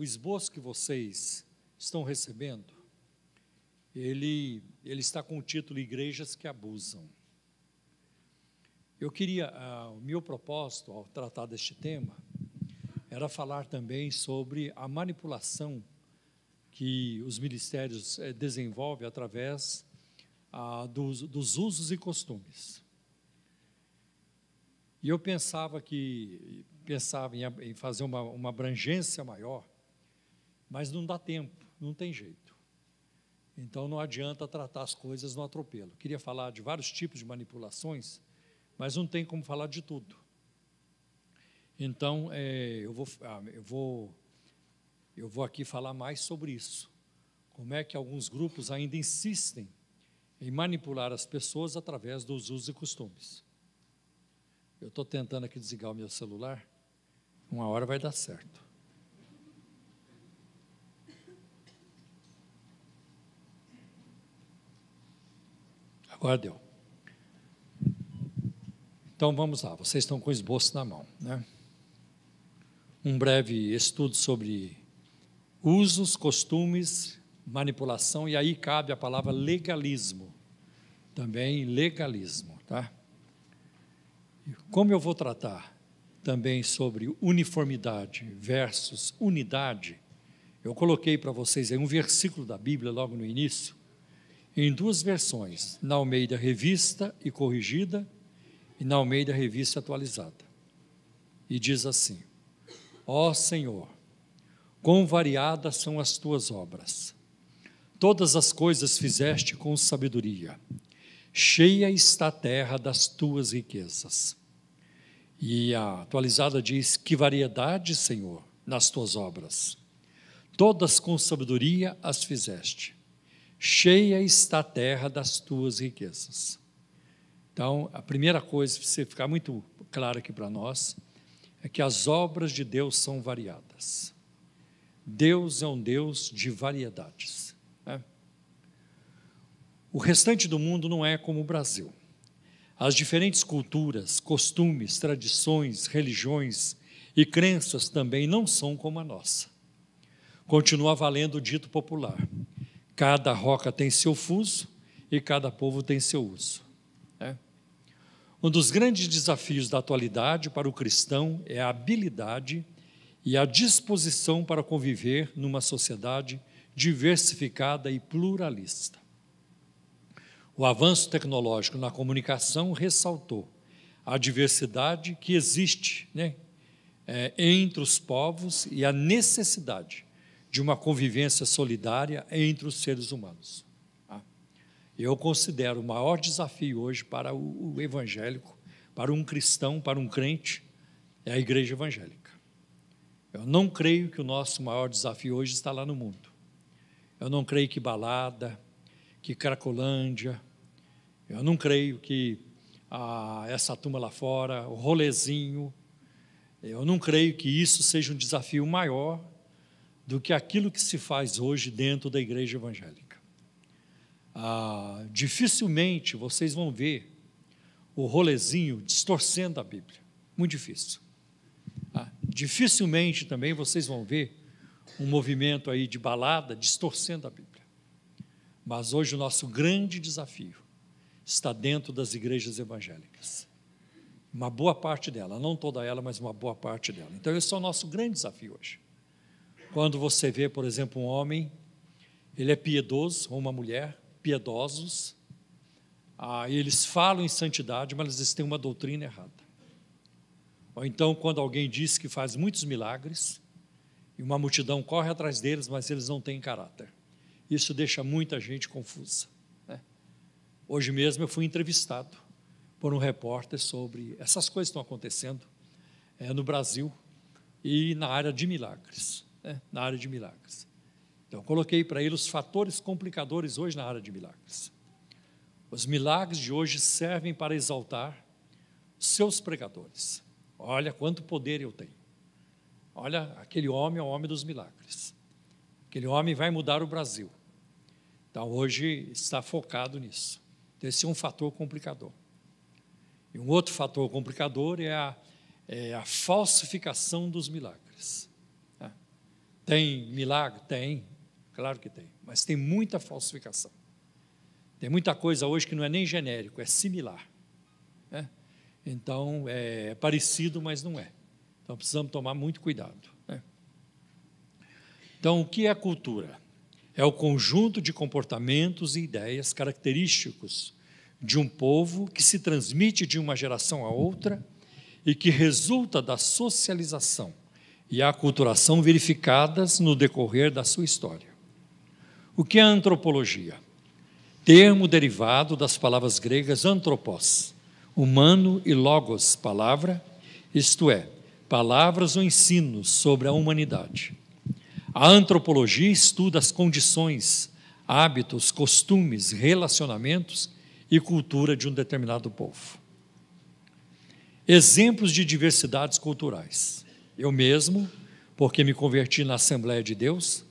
o esboço que vocês estão recebendo, ele está com o título Igrejas que Abusam. Eu queria, o meu propósito ao tratar deste tema, era falar também sobre a manipulação que os ministérios desenvolvem através dos usos e costumes. E eu pensava em fazer uma abrangência maior, mas não dá tempo, não tem jeito. Então não adianta tratar as coisas no atropelo. Queria falar de vários tipos de manipulações, mas não tem como falar de tudo. Então eu vou aqui falar mais sobre isso. Como é que alguns grupos ainda insistem em manipular as pessoas através dos usos e costumes. Eu estou tentando aqui desligar o meu celular, uma hora vai dar certo. Agora deu. Então vamos lá, vocês estão com o esboço na mão, né? Um breve estudo sobre usos, costumes, manipulação, e aí cabe a palavra legalismo, também legalismo, tá? Como eu vou tratar também sobre uniformidade versus unidade, eu coloquei para vocês aí um versículo da Bíblia logo no início, em duas versões, na Almeida Revista e Corrigida e na Almeida Revista Atualizada. E diz assim: ó Senhor, quão variadas são as tuas obras, todas as coisas fizeste com sabedoria, cheia está a terra das tuas riquezas. E a Atualizada diz: que variedade, Senhor, nas tuas obras, todas com sabedoria as fizeste, cheia está a terra das tuas riquezas. Então, a primeira coisa, para você ficar muito claro aqui para nós, é que as obras de Deus são variadas. Deus é um Deus de variedades, né? O restante do mundo não é como o Brasil. As diferentes culturas, costumes, tradições, religiões e crenças também não são como a nossa. Continua valendo o dito popular: cada roca tem seu fuso e cada povo tem seu uso. Um dos grandes desafios da atualidade para o cristão é a habilidade e a disposição para conviver numa sociedade diversificada e pluralista. O avanço tecnológico na comunicação ressaltou a diversidade que existe, né, entre os povos e a necessidade de uma convivência solidária entre os seres humanos. Eu considero o maior desafio hoje para o evangélico, para um cristão, para um crente, é a igreja evangélica. Eu não creio que o nosso maior desafio hoje está lá no mundo. Eu não creio que balada, que Cracolândia, eu não creio que essa turma lá fora, o rolezinho, eu não creio que isso seja um desafio maior do que aquilo que se faz hoje dentro da igreja evangélica. Dificilmente vocês vão ver o rolezinho distorcendo a Bíblia, muito difícil. Dificilmente também vocês vão ver um movimento aí de balada distorcendo a Bíblia. Mas hoje o nosso grande desafio está dentro das igrejas evangélicas. Uma boa parte dela, não toda ela, mas uma boa parte dela. Então esse é o nosso grande desafio hoje. Quando você vê, por exemplo, um homem, ele é piedoso, ou uma mulher, piedosos, eles falam em santidade, mas eles têm uma doutrina errada. Ou então, quando alguém diz que faz muitos milagres, e uma multidão corre atrás deles, mas eles não têm caráter. Isso deixa muita gente confusa, né? Hoje mesmo eu fui entrevistado por um repórter sobre essas coisas que estão acontecendo no Brasil e na área de milagres, né? Na área de milagres. Então, eu coloquei para ele os fatores complicadores hoje na área de milagres. Os milagres de hoje servem para exaltar seus pregadores. Olha quanto poder eu tenho. Olha, aquele homem é o homem dos milagres. Aquele homem vai mudar o Brasil. Então, hoje está focado nisso. Então, esse é um fator complicador. E um outro fator complicador é a falsificação dos milagres. Tem milagre? Tem, claro que tem, mas tem muita falsificação. Tem muita coisa hoje que não é nem genérico, é similar, né? Então, é parecido, mas não é. Então, precisamos tomar muito cuidado, né? Então, o que é cultura? É o conjunto de comportamentos e ideias característicos de um povo que se transmite de uma geração a outra e que resulta da socialização e aculturação verificadas no decorrer da sua história. O que é a antropologia? Termo derivado das palavras gregas anthropos, humano, e logos, palavra, isto é, palavras ou ensinos sobre a humanidade. A antropologia estuda as condições, hábitos, costumes, relacionamentos e cultura de um determinado povo. Exemplos de diversidades culturais. Eu mesmo, porque me converti na Assembleia de Deus,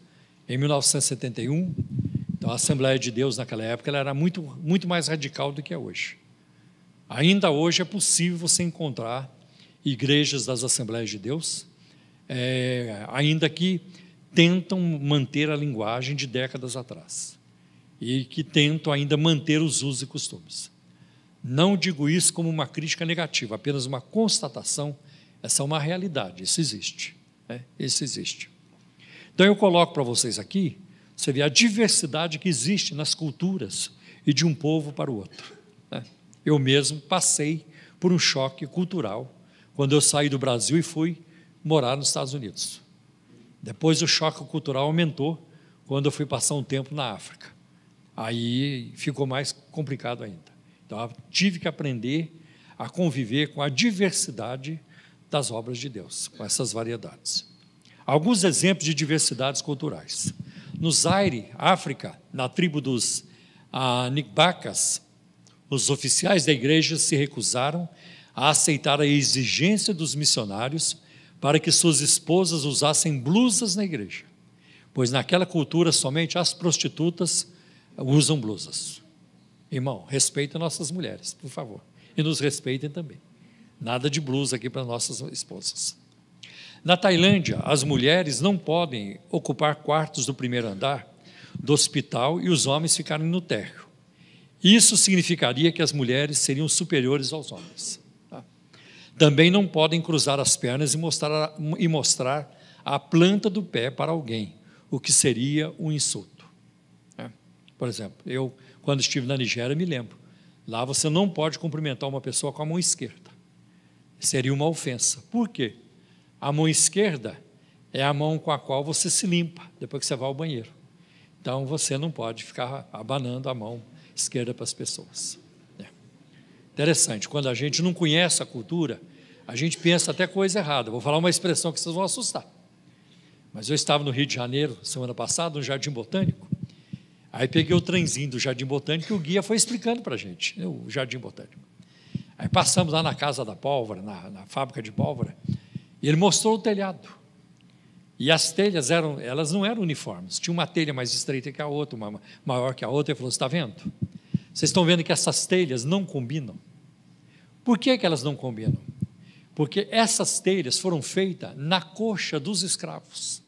em 1971, então a Assembleia de Deus naquela época ela era muito mais radical do que é hoje. Ainda hoje é possível você encontrar igrejas das Assembleias de Deus, ainda que tentam manter a linguagem de décadas atrás e que tentam ainda manter os usos e costumes. Não digo isso como uma crítica negativa, apenas uma constatação. Essa é uma realidade, isso existe, né? Isso existe. Então eu coloco para vocês aqui, você vê a diversidade que existe nas culturas e de um povo para o outro, né? Eu mesmo passei por um choque cultural quando eu saí do Brasil e fui morar nos Estados Unidos. Depois o choque cultural aumentou quando eu fui passar um tempo na África. Aí ficou mais complicado ainda. Então eu tive que aprender a conviver com a diversidade das obras de Deus, com essas variedades. Alguns exemplos de diversidades culturais. No Zaire, África, na tribo dos Nigbacas, os oficiais da igreja se recusaram a aceitar a exigência dos missionários para que suas esposas usassem blusas na igreja, pois naquela cultura somente as prostitutas usam blusas. Irmão, respeitem nossas mulheres, por favor, e nos respeitem também. Nada de blusa aqui para nossas esposas. Na Tailândia, as mulheres não podem ocupar quartos do primeiro andar do hospital e os homens ficarem no térreo. Isso significaria que as mulheres seriam superiores aos homens. Também não podem cruzar as pernas e mostrar a planta do pé para alguém, o que seria um insulto. Por exemplo, eu, quando estive na Nigéria, me lembro, lá você não pode cumprimentar uma pessoa com a mão esquerda. Seria uma ofensa. Por quê? A mão esquerda é a mão com a qual você se limpa depois que você vai ao banheiro. Então, você não pode ficar abanando a mão esquerda para as pessoas. Interessante, quando a gente não conhece a cultura, a gente pensa até coisa errada. Vou falar uma expressão que vocês vão assustar. Mas eu estava no Rio de Janeiro, semana passada, no Jardim Botânico. Aí peguei o trenzinho do Jardim Botânico e o guia foi explicando para a gente, o Jardim Botânico. Aí passamos lá na Casa da Pólvora, na fábrica de pólvora, e ele mostrou o telhado. E as telhas elas não eram uniformes, tinha uma telha mais estreita que a outra, uma maior que a outra. Ele falou: você está vendo? Vocês estão vendo que essas telhas não combinam? Por que elas não combinam? Porque essas telhas foram feitas na coxa dos escravos.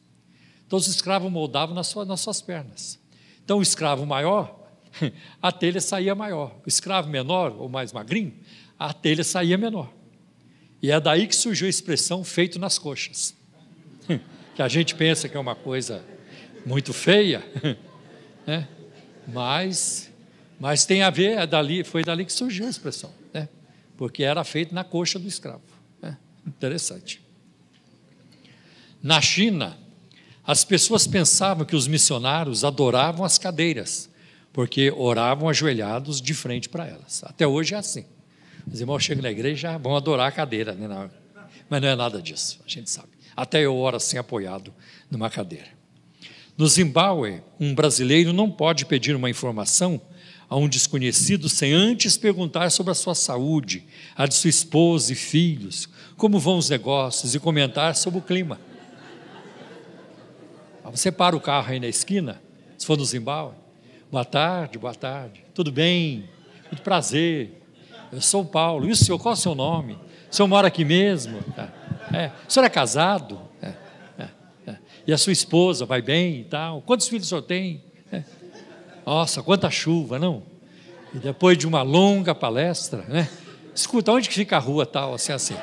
Então os escravos moldavam nas suas pernas. Então o escravo maior, a telha saía maior. O escravo menor, ou mais magrinho, a telha saía menor. E é daí que surgiu a expressão feito nas coxas, que a gente pensa que é uma coisa muito feia, né? Mas tem a ver, foi dali que surgiu a expressão, né? Porque era feito na coxa do escravo, né? Interessante. Na China, as pessoas pensavam que os missionários adoravam as cadeiras, porque oravam ajoelhados de frente para elas. Até hoje é assim. Os irmãos chegam na igreja e já vão adorar a cadeira, né? Mas não é nada disso, a gente sabe. Até eu oro assim apoiado numa cadeira. No Zimbábue, um brasileiro não pode pedir uma informação a um desconhecido sem antes perguntar sobre a sua saúde, a de sua esposa e filhos, como vão os negócios e comentar sobre o clima. Você para o carro aí na esquina, se for no Zimbábue: boa tarde, tudo bem? Muito prazer, eu sou o Paulo. E o senhor, qual é o seu nome? O senhor mora aqui mesmo? O senhor é casado? E a sua esposa vai bem e tal? Quantos filhos o senhor tem? Nossa, quanta chuva, não? E depois de uma longa palestra, né? Escuta, onde que fica a rua tal, assim, assim?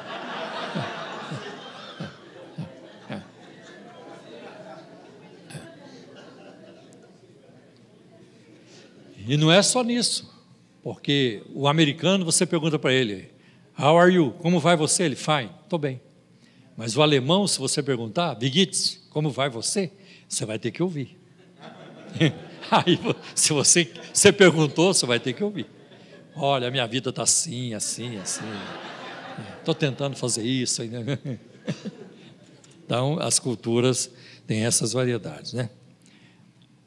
E não é só nisso, porque o americano, você pergunta para ele, how are you? Como vai você? Ele, fine, estou bem. Mas o alemão, se você perguntar, wie geht's? Como vai você? Você vai ter que ouvir. Aí, se você perguntou, você vai ter que ouvir. Olha, a minha vida está assim, assim, assim. Estou tentando fazer isso. Então, as culturas têm essas variedades, né?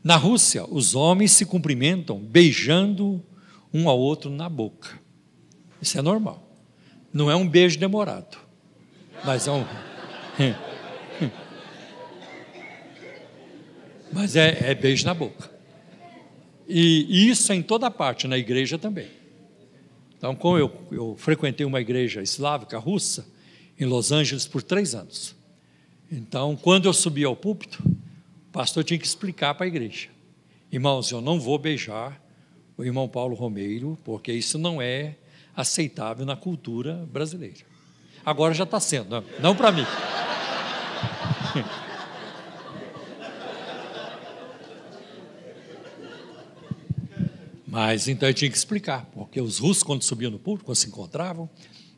Na Rússia, os homens se cumprimentam beijando um ao outro na boca. Isso é normal. Não é um beijo demorado, mas é beijo na boca. E isso é em toda parte, na igreja também. Então, como eu frequentei uma igreja eslávica russa, em Los Angeles, por 3 anos. Então, quando eu subi ao púlpito, o pastor tinha que explicar para a igreja. Irmãos, eu não vou beijar o irmão Paulo Romeiro, porque isso não é aceitável na cultura brasileira. Agora já está sendo, não para mim. Mas então eu tinha que explicar, porque os russos, quando subiam no púlpito, quando se encontravam,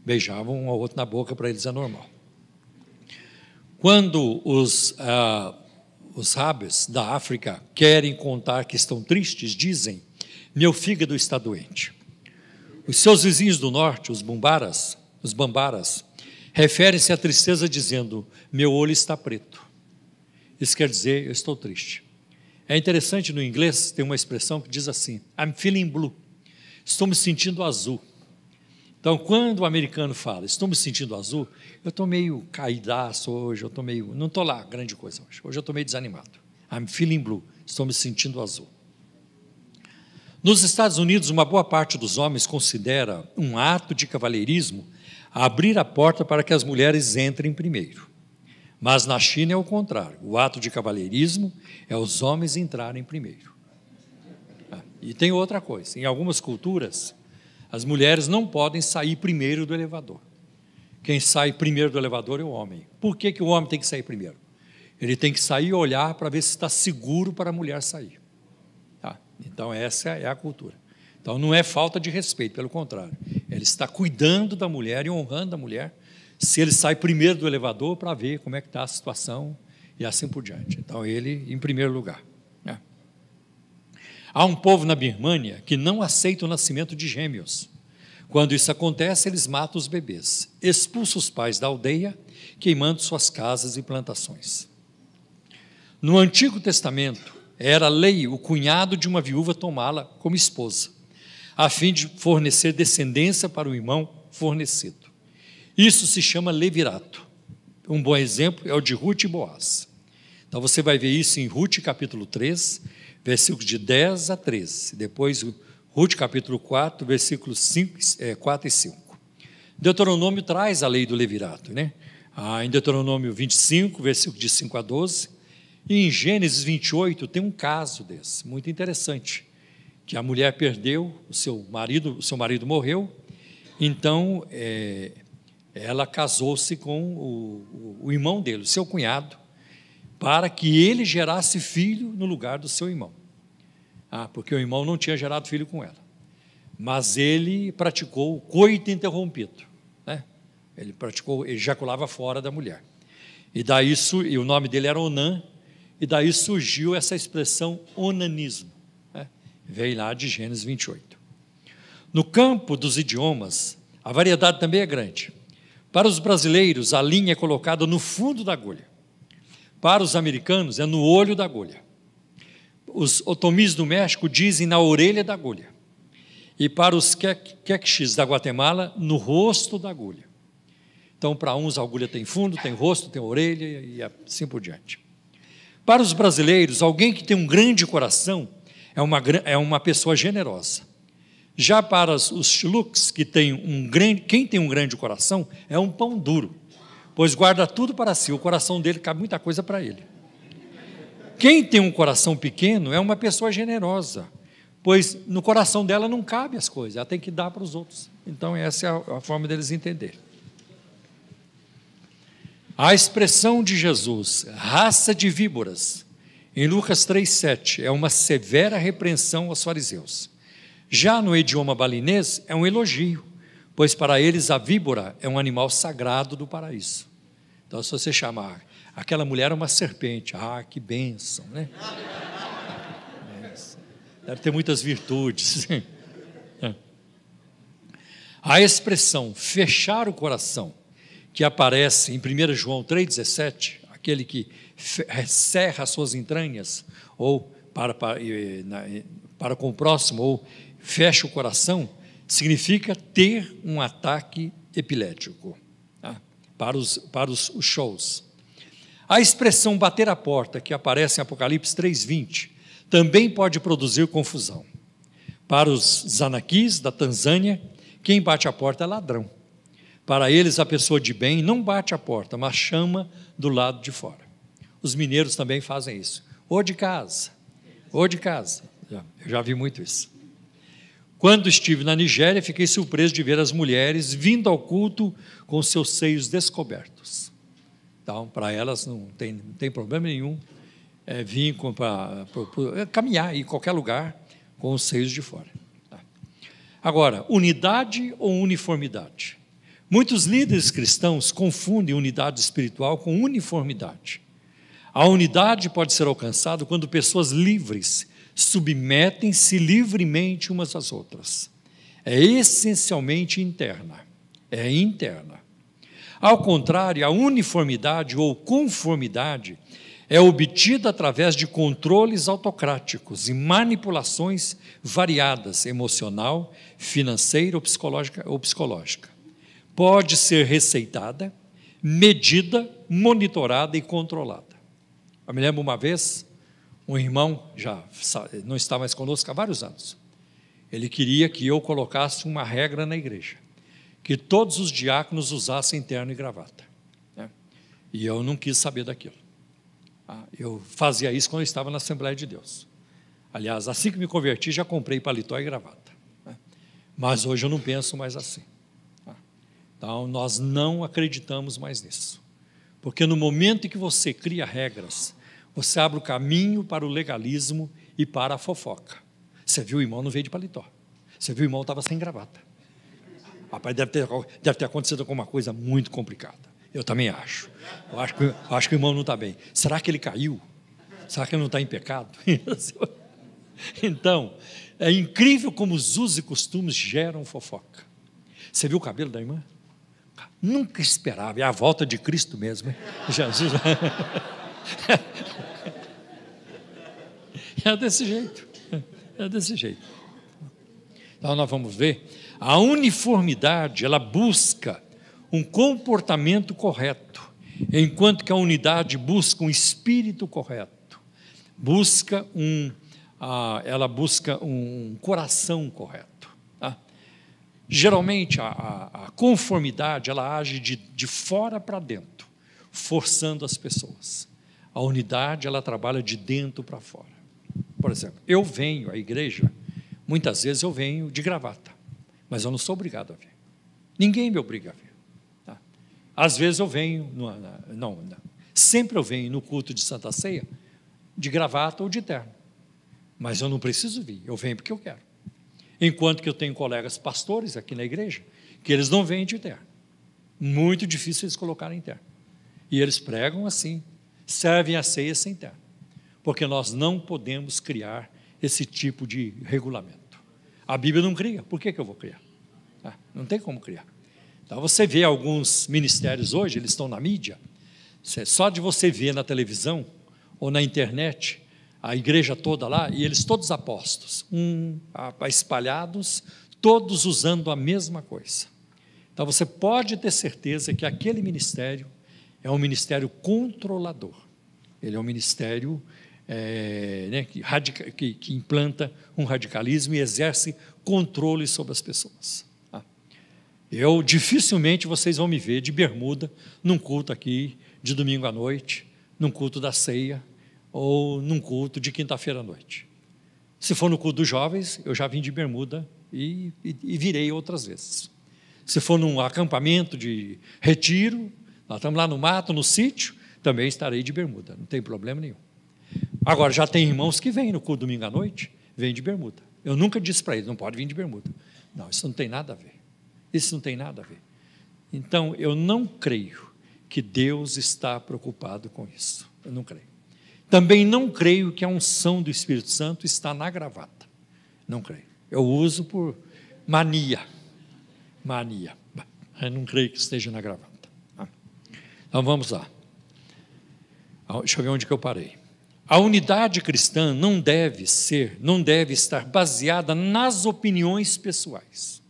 beijavam um ao outro na boca, para eles é normal. Quando os sábios da África querem contar que estão tristes, dizem, meu fígado está doente. Os seus vizinhos do norte, os bambaras, referem-se à tristeza dizendo, meu olho está preto. Isso quer dizer, eu estou triste. É interessante, no inglês tem uma expressão que diz assim, I'm feeling blue, estou me sentindo azul. Então, quando o americano fala, estou me sentindo azul, eu estou meio caidaço hoje, não estou lá grande coisa hoje eu estou meio desanimado. I'm feeling blue, estou me sentindo azul. Nos Estados Unidos, uma boa parte dos homens considera um ato de cavalheirismo abrir a porta para que as mulheres entrem primeiro. Mas na China é o contrário, o ato de cavalheirismo é os homens entrarem primeiro. E tem outra coisa, em algumas culturas, as mulheres não podem sair primeiro do elevador. Quem sai primeiro do elevador é o homem. Por que o homem tem que sair primeiro? Ele tem que sair e olhar para ver se está seguro para a mulher sair. Então essa é a cultura. Então não é falta de respeito, pelo contrário. Ele está cuidando da mulher e honrando a mulher, se ele sai primeiro do elevador para ver como é que está a situação e assim por diante. Então ele em primeiro lugar. Há um povo na Birmânia que não aceita o nascimento de gêmeos. Quando isso acontece, eles matam os bebês, expulsam os pais da aldeia, queimando suas casas e plantações. No Antigo Testamento, era lei o cunhado de uma viúva tomá-la como esposa, a fim de fornecer descendência para o irmão fornecido. Isso se chama levirato. Um bom exemplo é o de Ruth e Boaz. Então você vai ver isso em Ruth capítulo 3, versículos de 10 a 13. Depois Ruth capítulo 4, versículos 4 e 5. Deuteronômio traz a lei do levirato, né? Em Deuteronômio 25, versículo de 5 a 12. E em Gênesis 28 tem um caso desse, muito interessante, que a mulher perdeu, o seu marido morreu, então ela casou-se com o irmão dele, o seu cunhado, para que ele gerasse filho no lugar do seu irmão. Porque o irmão não tinha gerado filho com ela. Mas ele praticou o coito interrompido, né? Ele ejaculava fora da mulher. E o nome dele era Onã, e daí surgiu essa expressão onanismo, né? Veio lá de Gênesis 28. No campo dos idiomas, a variedade também é grande. Para os brasileiros, a linha é colocada no fundo da agulha. Para os americanos, é no olho da agulha. Os otomis do México dizem na orelha da agulha. E para os quequexes da Guatemala, no rosto da agulha. Então, para uns a agulha tem fundo, tem rosto, tem orelha e assim por diante. Para os brasileiros, alguém que tem um grande coração é uma pessoa generosa. Já para os chiluques, quem tem um grande coração, é um pão duro, pois guarda tudo para si, o coração dele cabe muita coisa para ele. Quem tem um coração pequeno é uma pessoa generosa, pois no coração dela não cabe as coisas, ela tem que dar para os outros. Então, essa é a forma deles entenderem. A expressão de Jesus, raça de víboras, em Lucas 3,7, é uma severa repreensão aos fariseus. Já no idioma balinês, é um elogio, pois para eles a víbora é um animal sagrado do paraíso. Então, se você chamar aquela mulher uma serpente, que bênção, né? Deve ter muitas virtudes. A expressão fechar o coração, que aparece em 1 João 3,17, aquele que cerra as suas entranhas, ou para com o próximo, ou fecha o coração, significa ter um ataque epilético, tá? Para os shows. A expressão bater a porta, que aparece em Apocalipse 3,20, também pode produzir confusão. Para os Zanaquis da Tanzânia, quem bate a porta é ladrão. Para eles, a pessoa de bem não bate a porta, mas chama do lado de fora. Os mineiros também fazem isso. Ou de casa. Eu já vi muito isso. Quando estive na Nigéria, fiquei surpreso de ver as mulheres vindo ao culto com seus seios descobertos. Então, para elas não tem problema nenhum vir caminhar em qualquer lugar com os seios de fora. Agora, unidade ou uniformidade? Muitos líderes cristãos confundem unidade espiritual com uniformidade. A unidade pode ser alcançada quando pessoas livres submetem-se livremente umas às outras. É essencialmente interna. É interna. Ao contrário, a uniformidade ou conformidade é obtida através de controles autocráticos e manipulações variadas, emocional, financeira ou psicológica. Pode ser receitada, medida, monitorada e controlada. Eu me lembro uma vez, um irmão, já não está mais conosco há vários anos, ele queria que eu colocasse uma regra na igreja, que todos os diáconos usassem terno e gravata, né? E eu não quis saber daquilo. Eu fazia isso quando eu estava na Assembleia de Deus. Aliás, assim que me converti, já comprei paletó e gravata, né? Mas hoje eu não penso mais assim. Então, nós não acreditamos mais nisso. Porque no momento em que você cria regras, você abre o caminho para o legalismo e para a fofoca. Você viu o irmão, não veio de paletó. Você viu o irmão, estava sem gravata. Rapaz, deve ter acontecido alguma coisa muito complicada. Eu também acho. Eu acho que o irmão não está bem. Será que ele caiu? Será que ele não está em pecado? Então, é incrível como os usos e costumes geram fofoca. Você viu o cabelo da irmã? Nunca esperava, é a volta de Cristo mesmo, hein? Jesus. É desse jeito. Então nós vamos ver, a uniformidade, ela busca um comportamento correto, enquanto que a unidade busca um espírito correto, ela busca um coração correto. Geralmente, a conformidade, ela age de fora para dentro, forçando as pessoas. A unidade, ela trabalha de dentro para fora. Por exemplo, eu venho à igreja, muitas vezes eu venho de gravata, mas eu não sou obrigado a vir. Ninguém me obriga a vir. Tá? Às vezes eu venho, sempre eu venho no culto de Santa Ceia, de gravata ou de terno. Mas eu não preciso vir, eu venho porque eu quero. Enquanto que eu tenho colegas pastores aqui na igreja, que eles não vêm de terno. Muito difícil eles colocarem terno. E eles pregam assim, servem a ceia sem terno. Porque nós não podemos criar esse tipo de regulamento. A Bíblia não cria, por que eu vou criar? Não tem como criar. Então você vê alguns ministérios hoje, eles estão na mídia, só de você ver na televisão ou na internet, a igreja toda lá, e eles todos apostos, espalhados, todos usando a mesma coisa. Então você pode ter certeza que aquele ministério é um ministério controlador. Ele é um ministério que implanta um radicalismo e exerce controle sobre as pessoas. Dificilmente vocês vão me ver de bermuda num culto aqui de domingo à noite, num culto da ceia, ou num culto de quinta-feira à noite. Se for no culto dos jovens, eu já vim de bermuda e virei outras vezes. Se for num acampamento de retiro, nós estamos lá no mato, no sítio, também estarei de bermuda, não tem problema nenhum. Agora, já tem irmãos que vêm no culto domingo à noite, vêm de bermuda. Eu nunca disse para eles, não pode vir de bermuda. Não, isso não tem nada a ver. Isso não tem nada a ver. Então, eu não creio que Deus está preocupado com isso. Eu não creio. Também não creio que a unção do Espírito Santo está na gravata. Não creio. Eu uso por mania. Eu não creio que esteja na gravata. Então, vamos lá. Deixa eu ver onde que eu parei. A unidade cristã não deve estar baseada nas opiniões pessoais.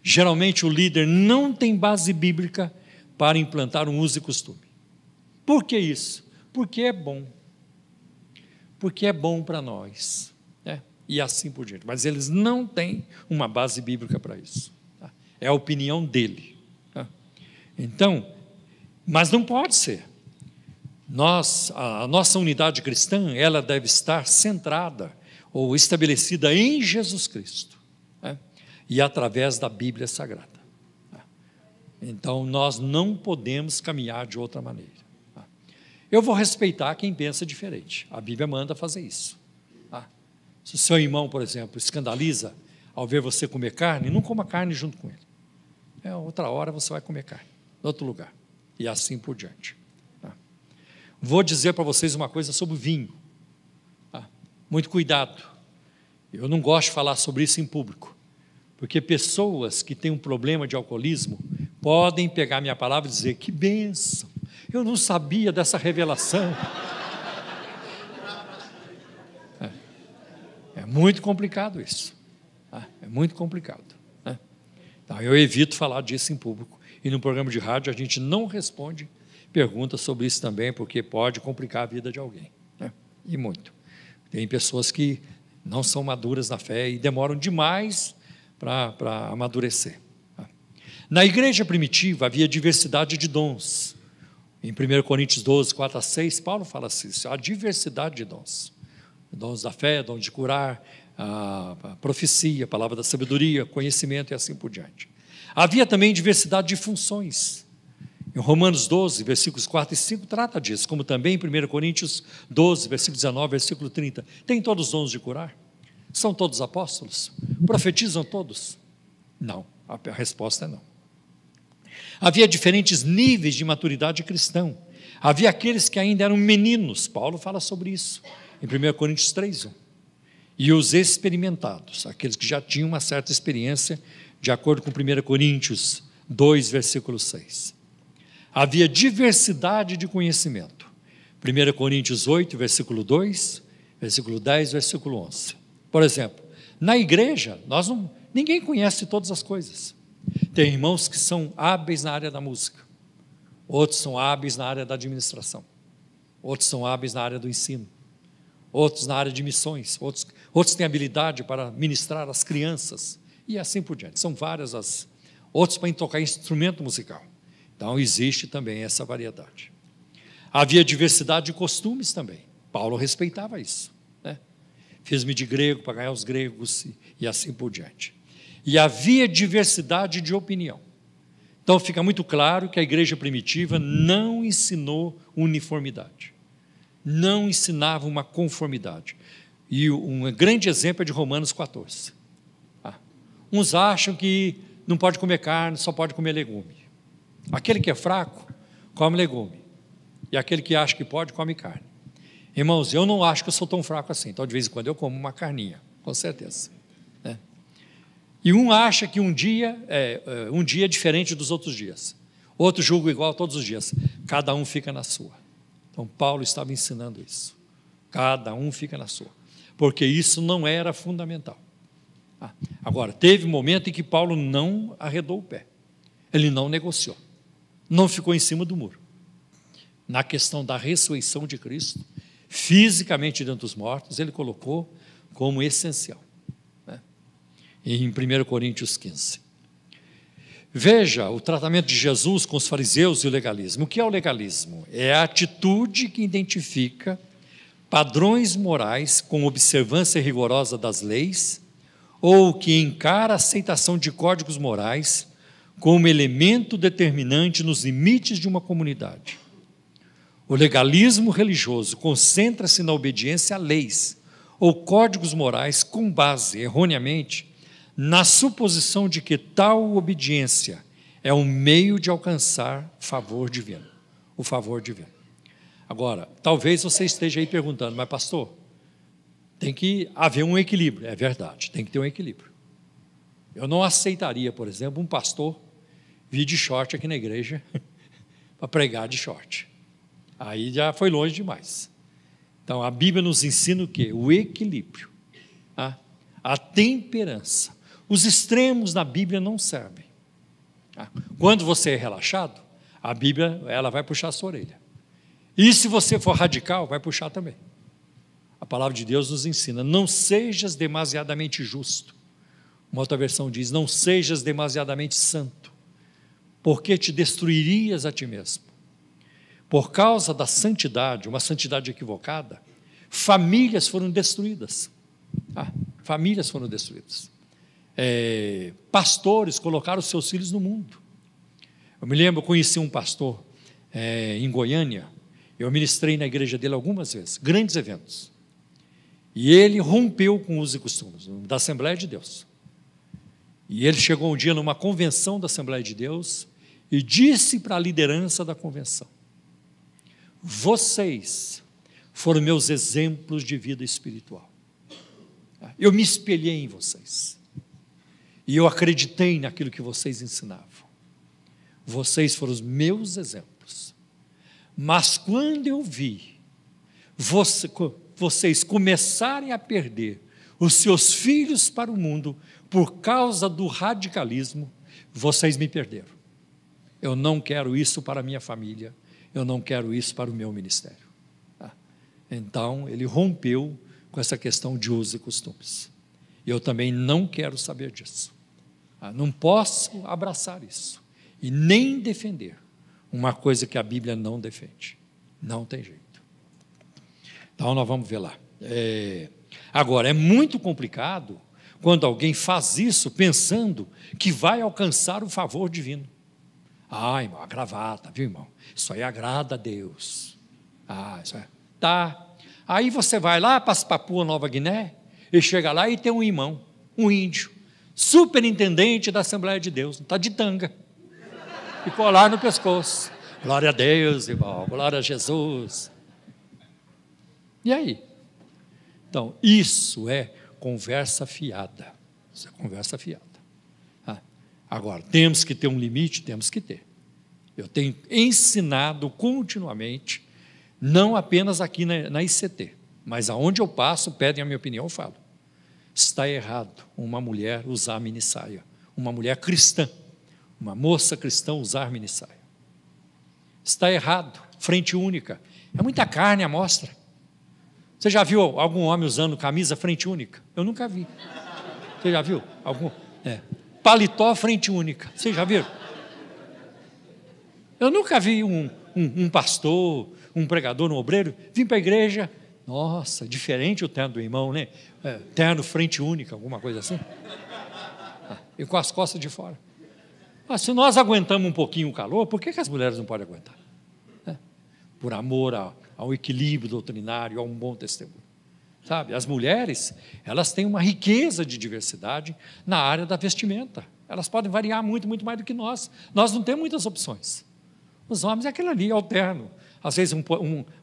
Geralmente o líder não tem base bíblica para implantar um uso e costume. Por que isso? Porque é bom. Porque é bom para nós. E assim por diante. Mas eles não têm uma base bíblica para isso. É a opinião dele. Então, mas não pode ser. A nossa unidade cristã, ela deve estar centrada ou estabelecida em Jesus Cristo, e através da Bíblia Sagrada. Então, nós não podemos caminhar de outra maneira. Eu vou respeitar quem pensa diferente, a Bíblia manda fazer isso. Se o seu irmão, por exemplo, escandaliza ao ver você comer carne, não coma carne junto com ele. Outra hora você vai comer carne, em outro lugar, e assim por diante. Vou dizer para vocês uma coisa sobre o vinho. Muito cuidado. Eu não gosto de falar sobre isso em público, porque pessoas que têm um problema de alcoolismo podem pegar minha palavra e dizer, que bênção, eu não sabia dessa revelação. É muito complicado isso. É muito complicado. Então, eu evito falar disso em público. E no programa de rádio a gente não responde perguntas sobre isso também, porque pode complicar a vida de alguém. E muito. Tem pessoas que não são maduras na fé e demoram demais para amadurecer. Na igreja primitiva havia diversidade de dons. Em 1 Coríntios 12, 4 a 6, Paulo fala assim, a diversidade de dons. Dons da fé, dons de curar, a profecia, a palavra da sabedoria, conhecimento e assim por diante. Havia também diversidade de funções. Em Romanos 12, versículos 4 e 5, trata disso, como também em 1 Coríntios 12, versículo 19, versículo 30. Tem todos os dons de curar? São todos apóstolos? Profetizam todos? Não, a resposta é não. Havia diferentes níveis de maturidade cristã. Havia aqueles que ainda eram meninos, Paulo fala sobre isso, em 1 Coríntios 3, 1. E os experimentados, aqueles que já tinham uma certa experiência, de acordo com 1 Coríntios 2, versículo 6. Havia diversidade de conhecimento. 1 Coríntios 8, versículo 2, versículo 10, versículo 11. Por exemplo, na igreja, ninguém conhece todas as coisas. Tem irmãos que são hábeis na área da música, outros são hábeis na área da administração, outros são hábeis na área do ensino, outros na área de missões, outros têm habilidade para ministrar às crianças, e assim por diante. São várias outros para tocar instrumento musical. Então, existe também essa variedade. Havia diversidade de costumes também. Paulo respeitava isso. Fiz-me de grego para ganhar os gregos e assim por diante. E havia diversidade de opinião. Então, fica muito claro que a igreja primitiva não ensinou uniformidade. Não ensinava uma conformidade. E um grande exemplo é de Romanos 14. Uns acham que não pode comer carne, só pode comer legume. Aquele que é fraco, come legume. E aquele que acha que pode, come carne. Irmãos, eu não acho que eu sou tão fraco assim. Então, de vez em quando, eu como uma carninha, com certeza. E um acha que um dia é diferente dos outros dias. Outro julga igual todos os dias. Cada um fica na sua. Então, Paulo estava ensinando isso. Cada um fica na sua. Porque isso não era fundamental. Agora, teve um momento em que Paulo não arredou o pé. Ele não negociou. Não ficou em cima do muro. Na questão da ressurreição de Cristo, fisicamente dentre os mortos, ele colocou como essencial. Em 1 Coríntios 15. Veja o tratamento de Jesus com os fariseus e o legalismo. O que é o legalismo? É a atitude que identifica padrões morais com observância rigorosa das leis, ou que encara a aceitação de códigos morais como elemento determinante nos limites de uma comunidade. O legalismo religioso concentra-se na obediência a leis ou códigos morais com base, erroneamente, na suposição de que tal obediência é um meio de alcançar favor divino, o favor divino. Agora, talvez você esteja aí perguntando, mas pastor, tem que haver um equilíbrio. É verdade, tem que ter um equilíbrio. Eu não aceitaria, por exemplo, um pastor vir de short aqui na igreja para pregar de short. Aí já foi longe demais. Então, a Bíblia nos ensina o quê? O equilíbrio, a temperança. Os extremos na Bíblia não servem. Quando você é relaxado, a Bíblia ela vai puxar a sua orelha. E se você for radical, vai puxar também. A palavra de Deus nos ensina, não sejas demasiadamente justo. Uma outra versão diz, não sejas demasiadamente santo, porque te destruirias a ti mesmo. Por causa da santidade, uma santidade equivocada, famílias foram destruídas. Famílias foram destruídas. Pastores colocaram seus filhos no mundo. Eu me lembro, eu conheci um pastor em Goiânia, eu ministrei na igreja dele algumas vezes, grandes eventos. E ele rompeu com os costumes da Assembleia de Deus. E ele chegou um dia numa convenção da Assembleia de Deus e disse para a liderança da convenção, vocês foram meus exemplos de vida espiritual. Eu me espelhei em vocês. E eu acreditei naquilo que vocês ensinavam. Vocês foram os meus exemplos. Mas quando eu vi vocês começarem a perder os seus filhos para o mundo por causa do radicalismo, vocês me perderam. Eu não quero isso para a minha família, eu não quero isso para o meu ministério. Então, ele rompeu com essa questão de usos e costumes. Eu também não quero saber disso. Não posso abraçar isso e nem defender uma coisa que a Bíblia não defende. Não tem jeito. Então, nós vamos ver lá. Agora, é muito complicado quando alguém faz isso pensando que vai alcançar o favor divino. Irmão, a gravata, viu, irmão? Isso aí agrada a Deus. Isso é. Tá. Aí você vai lá para Papua Nova Guiné e chega lá e tem um irmão, um índio, superintendente da Assembleia de Deus, está de tanga e colar no pescoço. Glória a Deus, irmão, glória a Jesus. E aí? Então, isso é conversa fiada. Isso é conversa fiada. Agora, temos que ter um limite? Temos que ter. Eu tenho ensinado continuamente, não apenas aqui na ICT, mas aonde eu passo, pedem a minha opinião, eu falo. Está errado uma mulher usar minissaia, uma mulher cristã, uma moça cristã usar minissaia. Está errado, frente única. É muita carne à mostra. Você já viu algum homem usando camisa frente única? Eu nunca vi. Você já viu? Paletó frente única. Você já viu? Eu nunca vi um pastor, um pregador, um obreiro, vir para a igreja, nossa, diferente o terno do irmão, né? Terno frente única, alguma coisa assim. E com as costas de fora. Mas se nós aguentamos um pouquinho o calor, por que as mulheres não podem aguentar? Por amor ao equilíbrio doutrinário, a um bom testemunho. Sabe, as mulheres, elas têm uma riqueza de diversidade na área da vestimenta. Elas podem variar muito, muito mais do que nós. Nós não temos muitas opções. Os homens é aquilo ali, alterno. Às vezes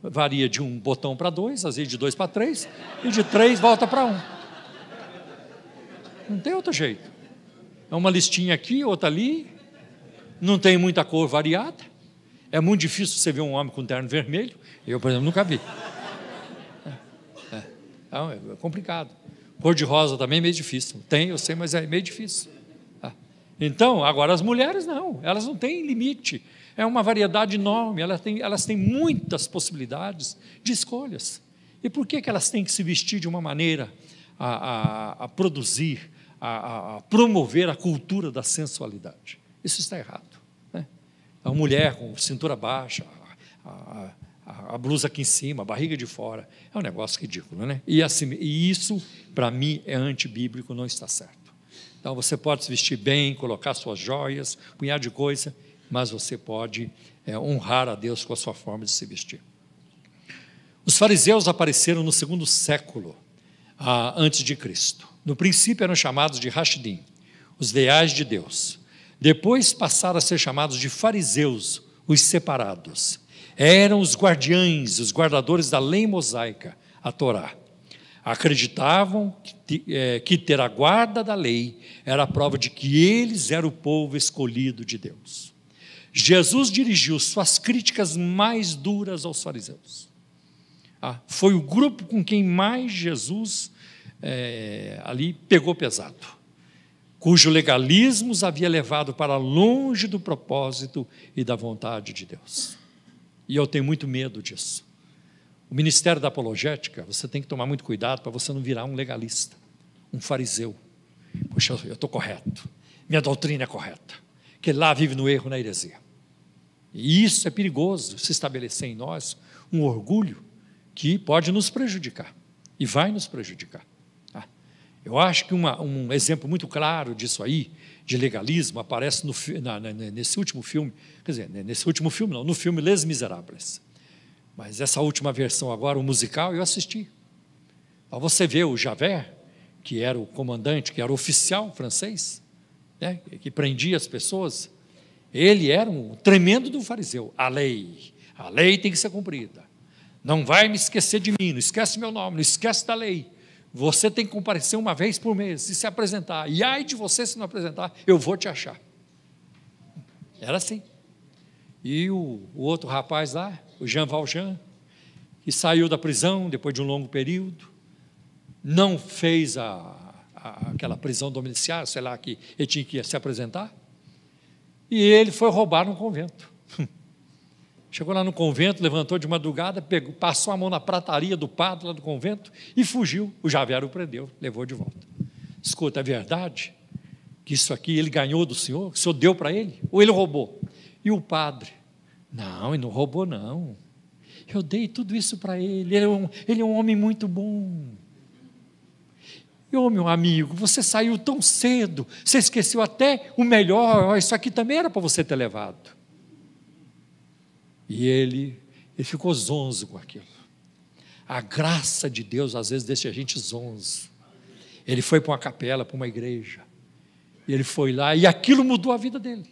varia de um botão para dois, às vezes de 2 para 3, e de 3 volta para 1. Não tem outro jeito. É uma listinha aqui, outra ali, não tem muita cor variada. É muito difícil você ver um homem com terno vermelho. Eu, por exemplo, nunca vi. Então, é complicado. Cor de rosa também é meio difícil. Tem, eu sei, mas é meio difícil. Então, agora as mulheres não, elas não têm limite. É uma variedade enorme, elas têm muitas possibilidades de escolhas. E por que elas têm que se vestir de uma maneira a produzir, a promover a cultura da sensualidade? Isso está errado. Né? A mulher com cintura baixa, a blusa aqui em cima, a barriga de fora. É um negócio ridículo, né? E isso, para mim, é antibíblico, não está certo. Então, você pode se vestir bem, colocar suas joias, um punhado de coisa, mas você pode honrar a Deus com a sua forma de se vestir. Os fariseus apareceram no 2º século antes de Cristo. No princípio eram chamados de Hashidim, os leais de Deus. Depois passaram a ser chamados de fariseus, os separados. Eram os guardiães, os guardadores da lei mosaica, a Torá. Acreditavam que ter a guarda da lei era a prova de que eles eram o povo escolhido de Deus. Jesus dirigiu suas críticas mais duras aos fariseus. Foi o grupo com quem mais Jesus ali pegou pesado, cujo legalismo os havia levado para longe do propósito e da vontade de Deus. E eu tenho muito medo disso. O ministério da apologética, você tem que tomar muito cuidado para você não virar um legalista, um fariseu. Poxa, eu estou correto, minha doutrina é correta, que lá vive no erro, na heresia. E isso é perigoso, se estabelecer em nós um orgulho que pode nos prejudicar, e vai nos prejudicar. Eu acho que um exemplo muito claro disso aí, de legalismo, aparece nesse último filme, quer dizer, nesse último filme não, no filme Les Misérables. Mas essa última versão agora, o musical, eu assisti. Então você vê o Javert, que era o comandante, que era o oficial francês, né, que prendia as pessoas, ele era um tremendo do fariseu. A lei tem que ser cumprida. Não vai me esquecer de mim, não esquece meu nome, não esquece da lei. Você tem que comparecer uma vez por mês e se apresentar. E ai de você se não apresentar, eu vou te achar. Era assim. E o outro rapaz lá, o Jean Valjean, que saiu da prisão depois de um longo período, não fez aquela prisão domiciliar, sei lá, que ele tinha que se apresentar, e ele foi roubar num convento. Chegou lá no convento, levantou de madrugada, passou a mão na prataria do padre lá do convento e fugiu. O Javert o prendeu, levou de volta. Escuta, é verdade que isso aqui ele ganhou do senhor? O senhor deu para ele? Ou ele roubou? E o padre? Não, ele não roubou não. Eu dei tudo isso para ele. Ele é um homem muito bom. E, meu amigo, você saiu tão cedo, você esqueceu até o melhor, isso aqui também era para você ter levado. E ele ficou zonzo com aquilo. A graça de Deus às vezes deixa a gente zonzo. Ele foi para uma capela, para uma igreja, e ele foi lá, e aquilo mudou a vida dele.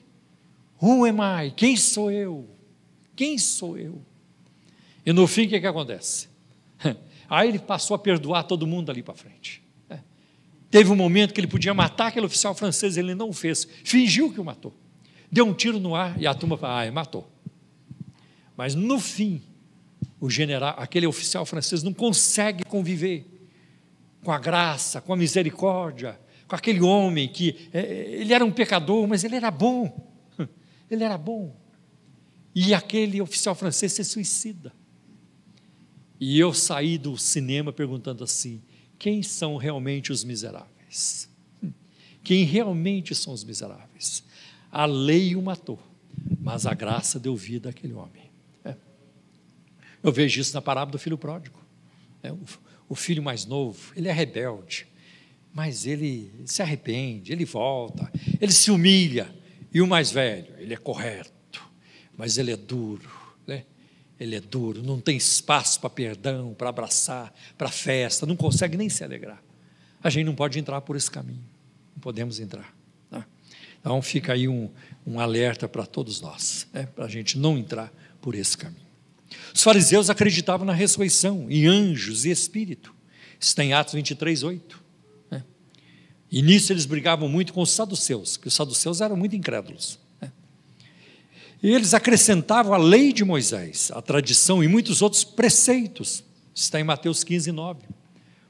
Who am I? Quem sou eu? Quem sou eu? E no fim, o que acontece? Aí ele passou a perdoar todo mundo ali para frente. Teve um momento que ele podia matar aquele oficial francês, ele não o fez, fingiu que o matou. Deu um tiro no ar e a turma falou, matou. Mas no fim, o general, aquele oficial francês não consegue conviver com a graça, com a misericórdia, com aquele homem que, ele era um pecador, mas ele era bom. Ele era bom. E aquele oficial francês se suicida. E eu saí do cinema perguntando assim, quem são realmente os miseráveis? Quem realmente são os miseráveis? A lei o matou, mas a graça deu vida àquele homem. Eu vejo isso na parábola do filho pródigo. O filho mais novo, ele é rebelde, mas ele se arrepende, ele volta, ele se humilha. E o mais velho, ele é correto, mas ele é duro, né? Ele é duro, não tem espaço para perdão, para abraçar, para festa, não consegue nem se alegrar. A gente não pode entrar por esse caminho, não podemos entrar. Tá? Então fica aí um alerta para todos nós, né? Para a gente não entrar por esse caminho. Os fariseus acreditavam na ressurreição, em anjos e espírito. Isso está em Atos 23, 8. Né? E nisso eles brigavam muito com os saduceus, que os saduceus eram muito incrédulos. Né? E eles acrescentavam a lei de Moisés, a tradição e muitos outros preceitos. Isso está em Mateus 15, 9.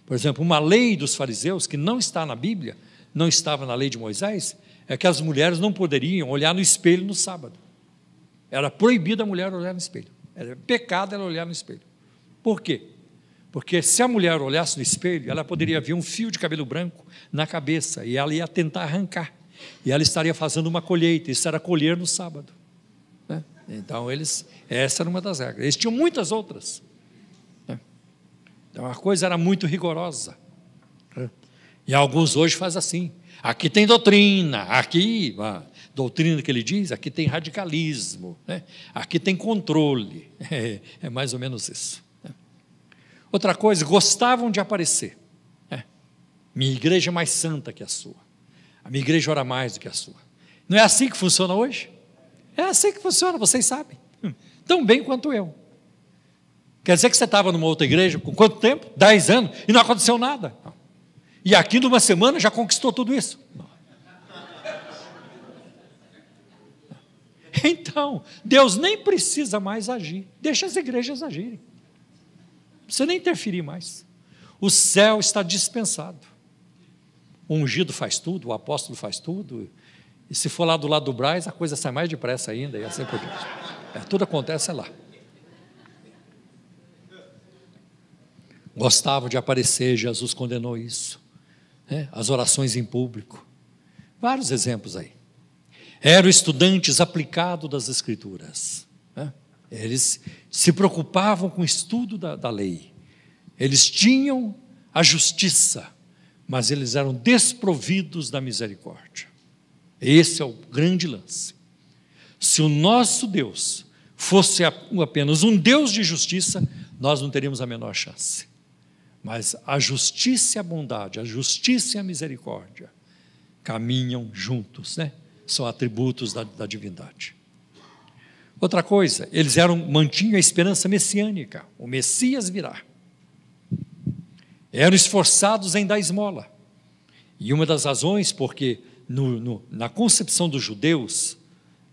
Por exemplo, uma lei dos fariseus, que não está na Bíblia, não estava na lei de Moisés, é que as mulheres não poderiam olhar no espelho no sábado. Era proibida a mulher olhar no espelho. Era pecado ela olhar no espelho. Por quê? Porque se a mulher olhasse no espelho, ela poderia ver um fio de cabelo branco na cabeça, e ela ia tentar arrancar, e ela estaria fazendo uma colheita, isso era colher no sábado. Né? Então, essa era uma das regras. Eles tinham muitas outras. Então, a coisa era muito rigorosa. E alguns hoje fazem assim. Aqui tem doutrina, aqui, a doutrina que ele diz, aqui tem radicalismo, né? Aqui tem controle. É mais ou menos isso. Outra coisa, gostavam de aparecer. Minha igreja é mais santa que a sua. A minha igreja ora mais do que a sua. Não é assim que funciona hoje? É assim que funciona, vocês sabem. Tão bem quanto eu. Quer dizer que você estava numa outra igreja com quanto tempo? 10 anos, e não aconteceu nada. E aqui numa semana já conquistou tudo isso. Então, Deus nem precisa mais agir. Deixa as igrejas agirem. Não precisa nem interferir mais. O céu está dispensado. O ungido faz tudo, o apóstolo faz tudo. E se for lá do lado do Braz, a coisa sai mais depressa ainda, e assim por diante. Tudo acontece lá. Gostavam de aparecer, Jesus condenou isso. As orações em público. Vários exemplos aí. Eram estudantes aplicados das Escrituras. Eles se preocupavam com o estudo da lei. Eles tinham a justiça, mas eles eram desprovidos da misericórdia. Esse é o grande lance. Se o nosso Deus fosse apenas um Deus de justiça, nós não teríamos a menor chance. Mas a justiça e a bondade, a justiça e a misericórdia caminham juntos, né? São atributos da divindade. Outra coisa, eles mantinham a esperança messiânica, o Messias virá. Eram esforçados em dar esmola. E uma das razões, porque na concepção dos judeus,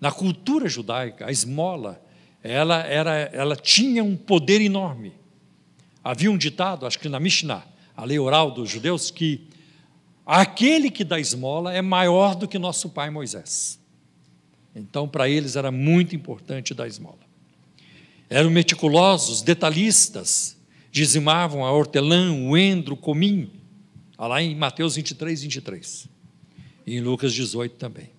na cultura judaica, a esmola, ela tinha um poder enorme. Havia um ditado, acho que na Mishnah, a lei oral dos judeus, que aquele que dá esmola é maior do que nosso pai Moisés. Então, para eles era muito importante dar esmola. Eram meticulosos, detalhistas, dizimavam a hortelã, o endro, o cominho, lá em Mateus 23, 23. E em Lucas 18 também.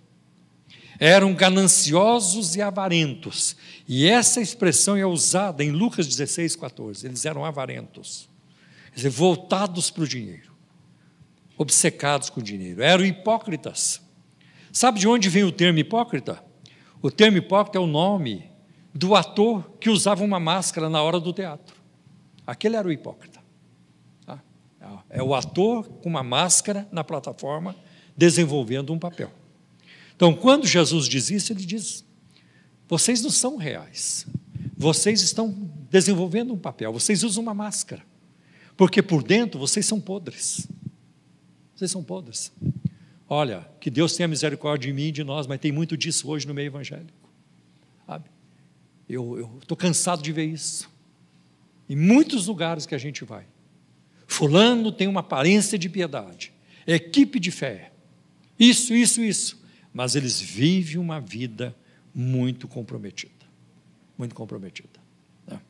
Eram gananciosos e avarentos. E essa expressão é usada em Lucas 16, 14. Eles eram avarentos. Quer dizer, voltados para o dinheiro. Obcecados com o dinheiro. Eram hipócritas. Sabe de onde vem o termo hipócrita? O termo hipócrita é o nome do ator que usava uma máscara na hora do teatro. Aquele era o hipócrita. É o ator com uma máscara na plataforma, desenvolvendo um papel. Então, quando Jesus diz isso, ele diz: vocês não são reais, vocês estão desenvolvendo um papel, vocês usam uma máscara, porque por dentro vocês são podres. Vocês são podres. Olha, que Deus tenha misericórdia de mim e de nós, mas tem muito disso hoje no meio evangélico. Sabe? Eu estou cansado de ver isso. Em muitos lugares que a gente vai. Fulano tem uma aparência de piedade, equipe de fé, isso. Mas eles vivem uma vida muito comprometida. Muito comprometida. Né?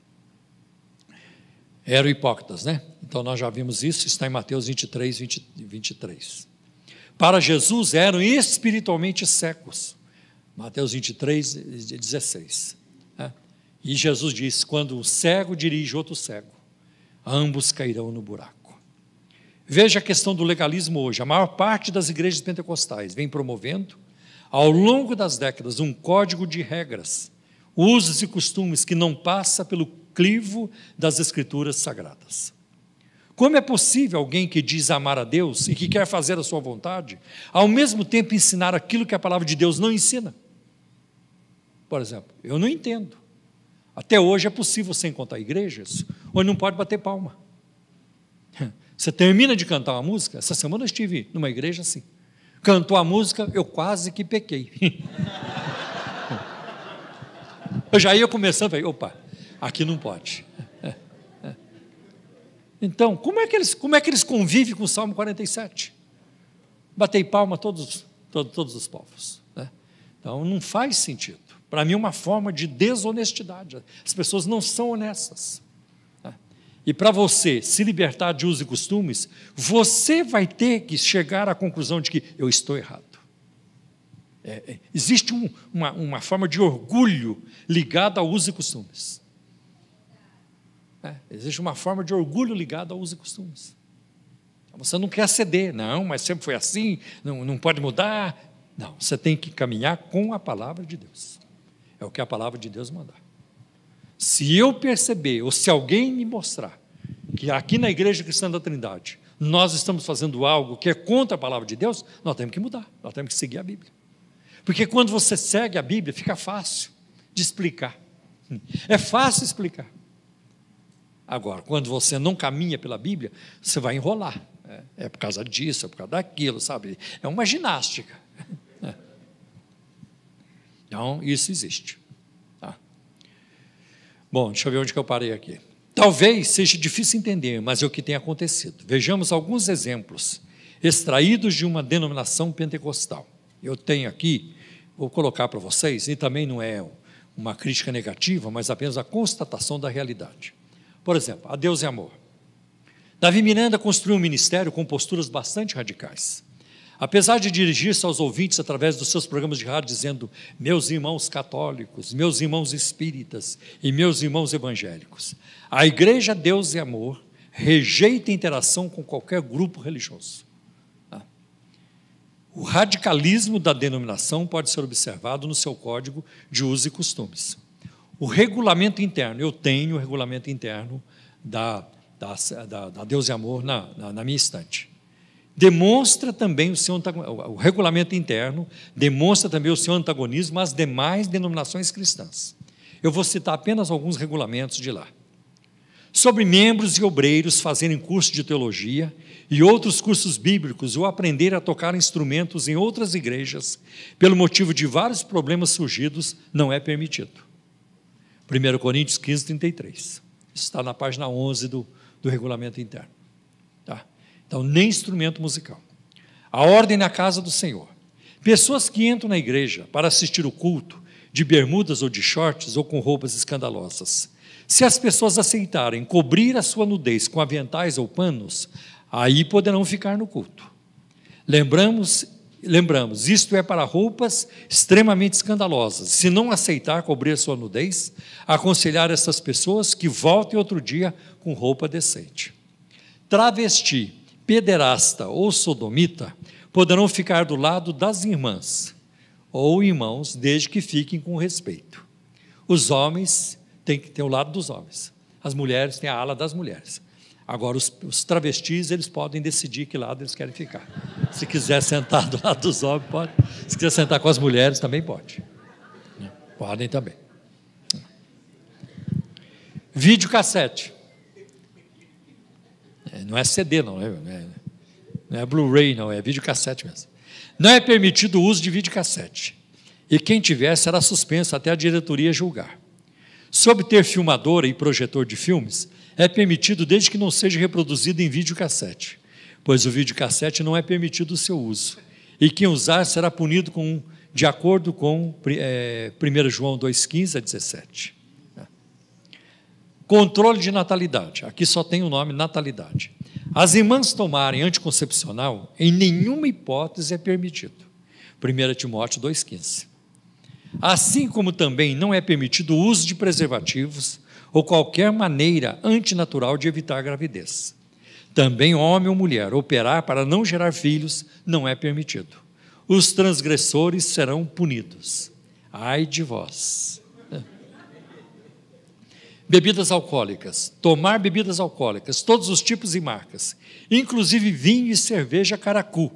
Eram hipócritas, né? Então nós já vimos isso, está em Mateus 23, 23. Para Jesus eram espiritualmente cegos. Mateus 23, 16. Né? E Jesus disse: quando o cego dirige outro cego, ambos cairão no buraco. Veja a questão do legalismo hoje. A maior parte das igrejas pentecostais vem promovendo, ao longo das décadas, um código de regras, usos e costumes que não passa pelo crivo das Escrituras Sagradas. Como é possível alguém que diz amar a Deus e que quer fazer a sua vontade, ao mesmo tempo ensinar aquilo que a palavra de Deus não ensina? Por exemplo, eu não entendo. Até hoje é possível você encontrar igrejas onde não pode bater palma. Você termina de cantar uma música. Essa semana eu estive numa igreja assim. Cantou a música, eu quase que pequei. Eu já ia começando, falei, opa, aqui não pode. Então, como é que eles convivem com o Salmo 47? Batei palma todos os povos. Né? Então, não faz sentido. Para mim é uma forma de desonestidade. As pessoas não são honestas. Né? E para você se libertar de usos e costumes, você vai ter que chegar à conclusão de que eu estou errado. Existe uma forma de orgulho ligada ao uso e costumes. Existe uma forma de orgulho ligada ao uso e costumes. Você não quer ceder, não, mas sempre foi assim, não pode mudar. Não, você tem que caminhar com a palavra de Deus. É o que a palavra de Deus mandar. Se eu perceber, ou se alguém me mostrar, que aqui na Igreja Cristã da Trindade, nós estamos fazendo algo que é contra a palavra de Deus, nós temos que mudar, nós temos que seguir a Bíblia. Porque quando você segue a Bíblia, fica fácil de explicar. É fácil explicar. Agora, quando você não caminha pela Bíblia, você vai enrolar. É por causa disso, é por causa daquilo, sabe? É uma ginástica. Então, isso existe. Tá? Bom, deixa eu ver onde que eu parei aqui. Talvez seja difícil entender, mas é o que tem acontecido. Vejamos alguns exemplos extraídos de uma denominação pentecostal. Eu tenho aqui, vou colocar para vocês, e também não é uma crítica negativa, mas apenas a constatação da realidade. Por exemplo, a Deus é Amor. Davi Miranda construiu um ministério com posturas bastante radicais. Apesar de dirigir-se aos ouvintes através dos seus programas de rádio, dizendo: meus irmãos católicos, meus irmãos espíritas e meus irmãos evangélicos, a Igreja Deus e Amor rejeita a interação com qualquer grupo religioso. O radicalismo da denominação pode ser observado no seu código de usos e costumes. O regulamento interno, eu tenho o regulamento interno da Deus e Amor na minha estante. Demonstra também o regulamento interno demonstra também o seu antagonismo às demais denominações cristãs. Eu vou citar apenas alguns regulamentos de lá. Sobre membros e obreiros fazerem curso de teologia e outros cursos bíblicos ou aprender a tocar instrumentos em outras igrejas, pelo motivo de vários problemas surgidos, não é permitido. 1 Coríntios 15, 33. Isso está na página 11 do regulamento interno. Tá? Então, nem instrumento musical. A ordem na casa do Senhor. Pessoas que entram na igreja para assistir o culto, de bermudas ou de shorts ou com roupas escandalosas. Se as pessoas aceitarem cobrir a sua nudez com aventais ou panos, aí poderão ficar no culto. Lembramos, isto é para roupas extremamente escandalosas. Se não aceitar cobrir a sua nudez, aconselhar essas pessoas que voltem outro dia com roupa decente. Travesti, pederasta ou sodomita poderão ficar do lado das irmãs ou irmãos, desde que fiquem com respeito. Os homens têm que ter o lado dos homens, as mulheres têm a ala das mulheres. Agora, os travestis, eles podem decidir que lado eles querem ficar. Se quiser sentar do lado dos homens, pode. Se quiser sentar com as mulheres, também pode. Podem também. Videocassete. Não é CD, não é Blu-ray, não, é videocassete mesmo. Não é permitido o uso de videocassete. E quem tiver será suspenso até a diretoria julgar. Sobre ter filmadora e projetor de filmes, é permitido desde que não seja reproduzido em videocassete, pois o videocassete não é permitido o seu uso, e quem usar será punido de acordo com 1 João 2,15 a 17. Controle de natalidade, aqui só tem o nome natalidade. As irmãs tomarem anticoncepcional, em nenhuma hipótese é permitido. 1 Timóteo 2,15. Assim como também não é permitido o uso de preservativos ou qualquer maneira antinatural de evitar a gravidez. Também homem ou mulher operar para não gerar filhos não é permitido. Os transgressores serão punidos. Ai de vós. Bebidas alcoólicas. Tomar bebidas alcoólicas, todos os tipos e marcas, inclusive vinho e cerveja caracu.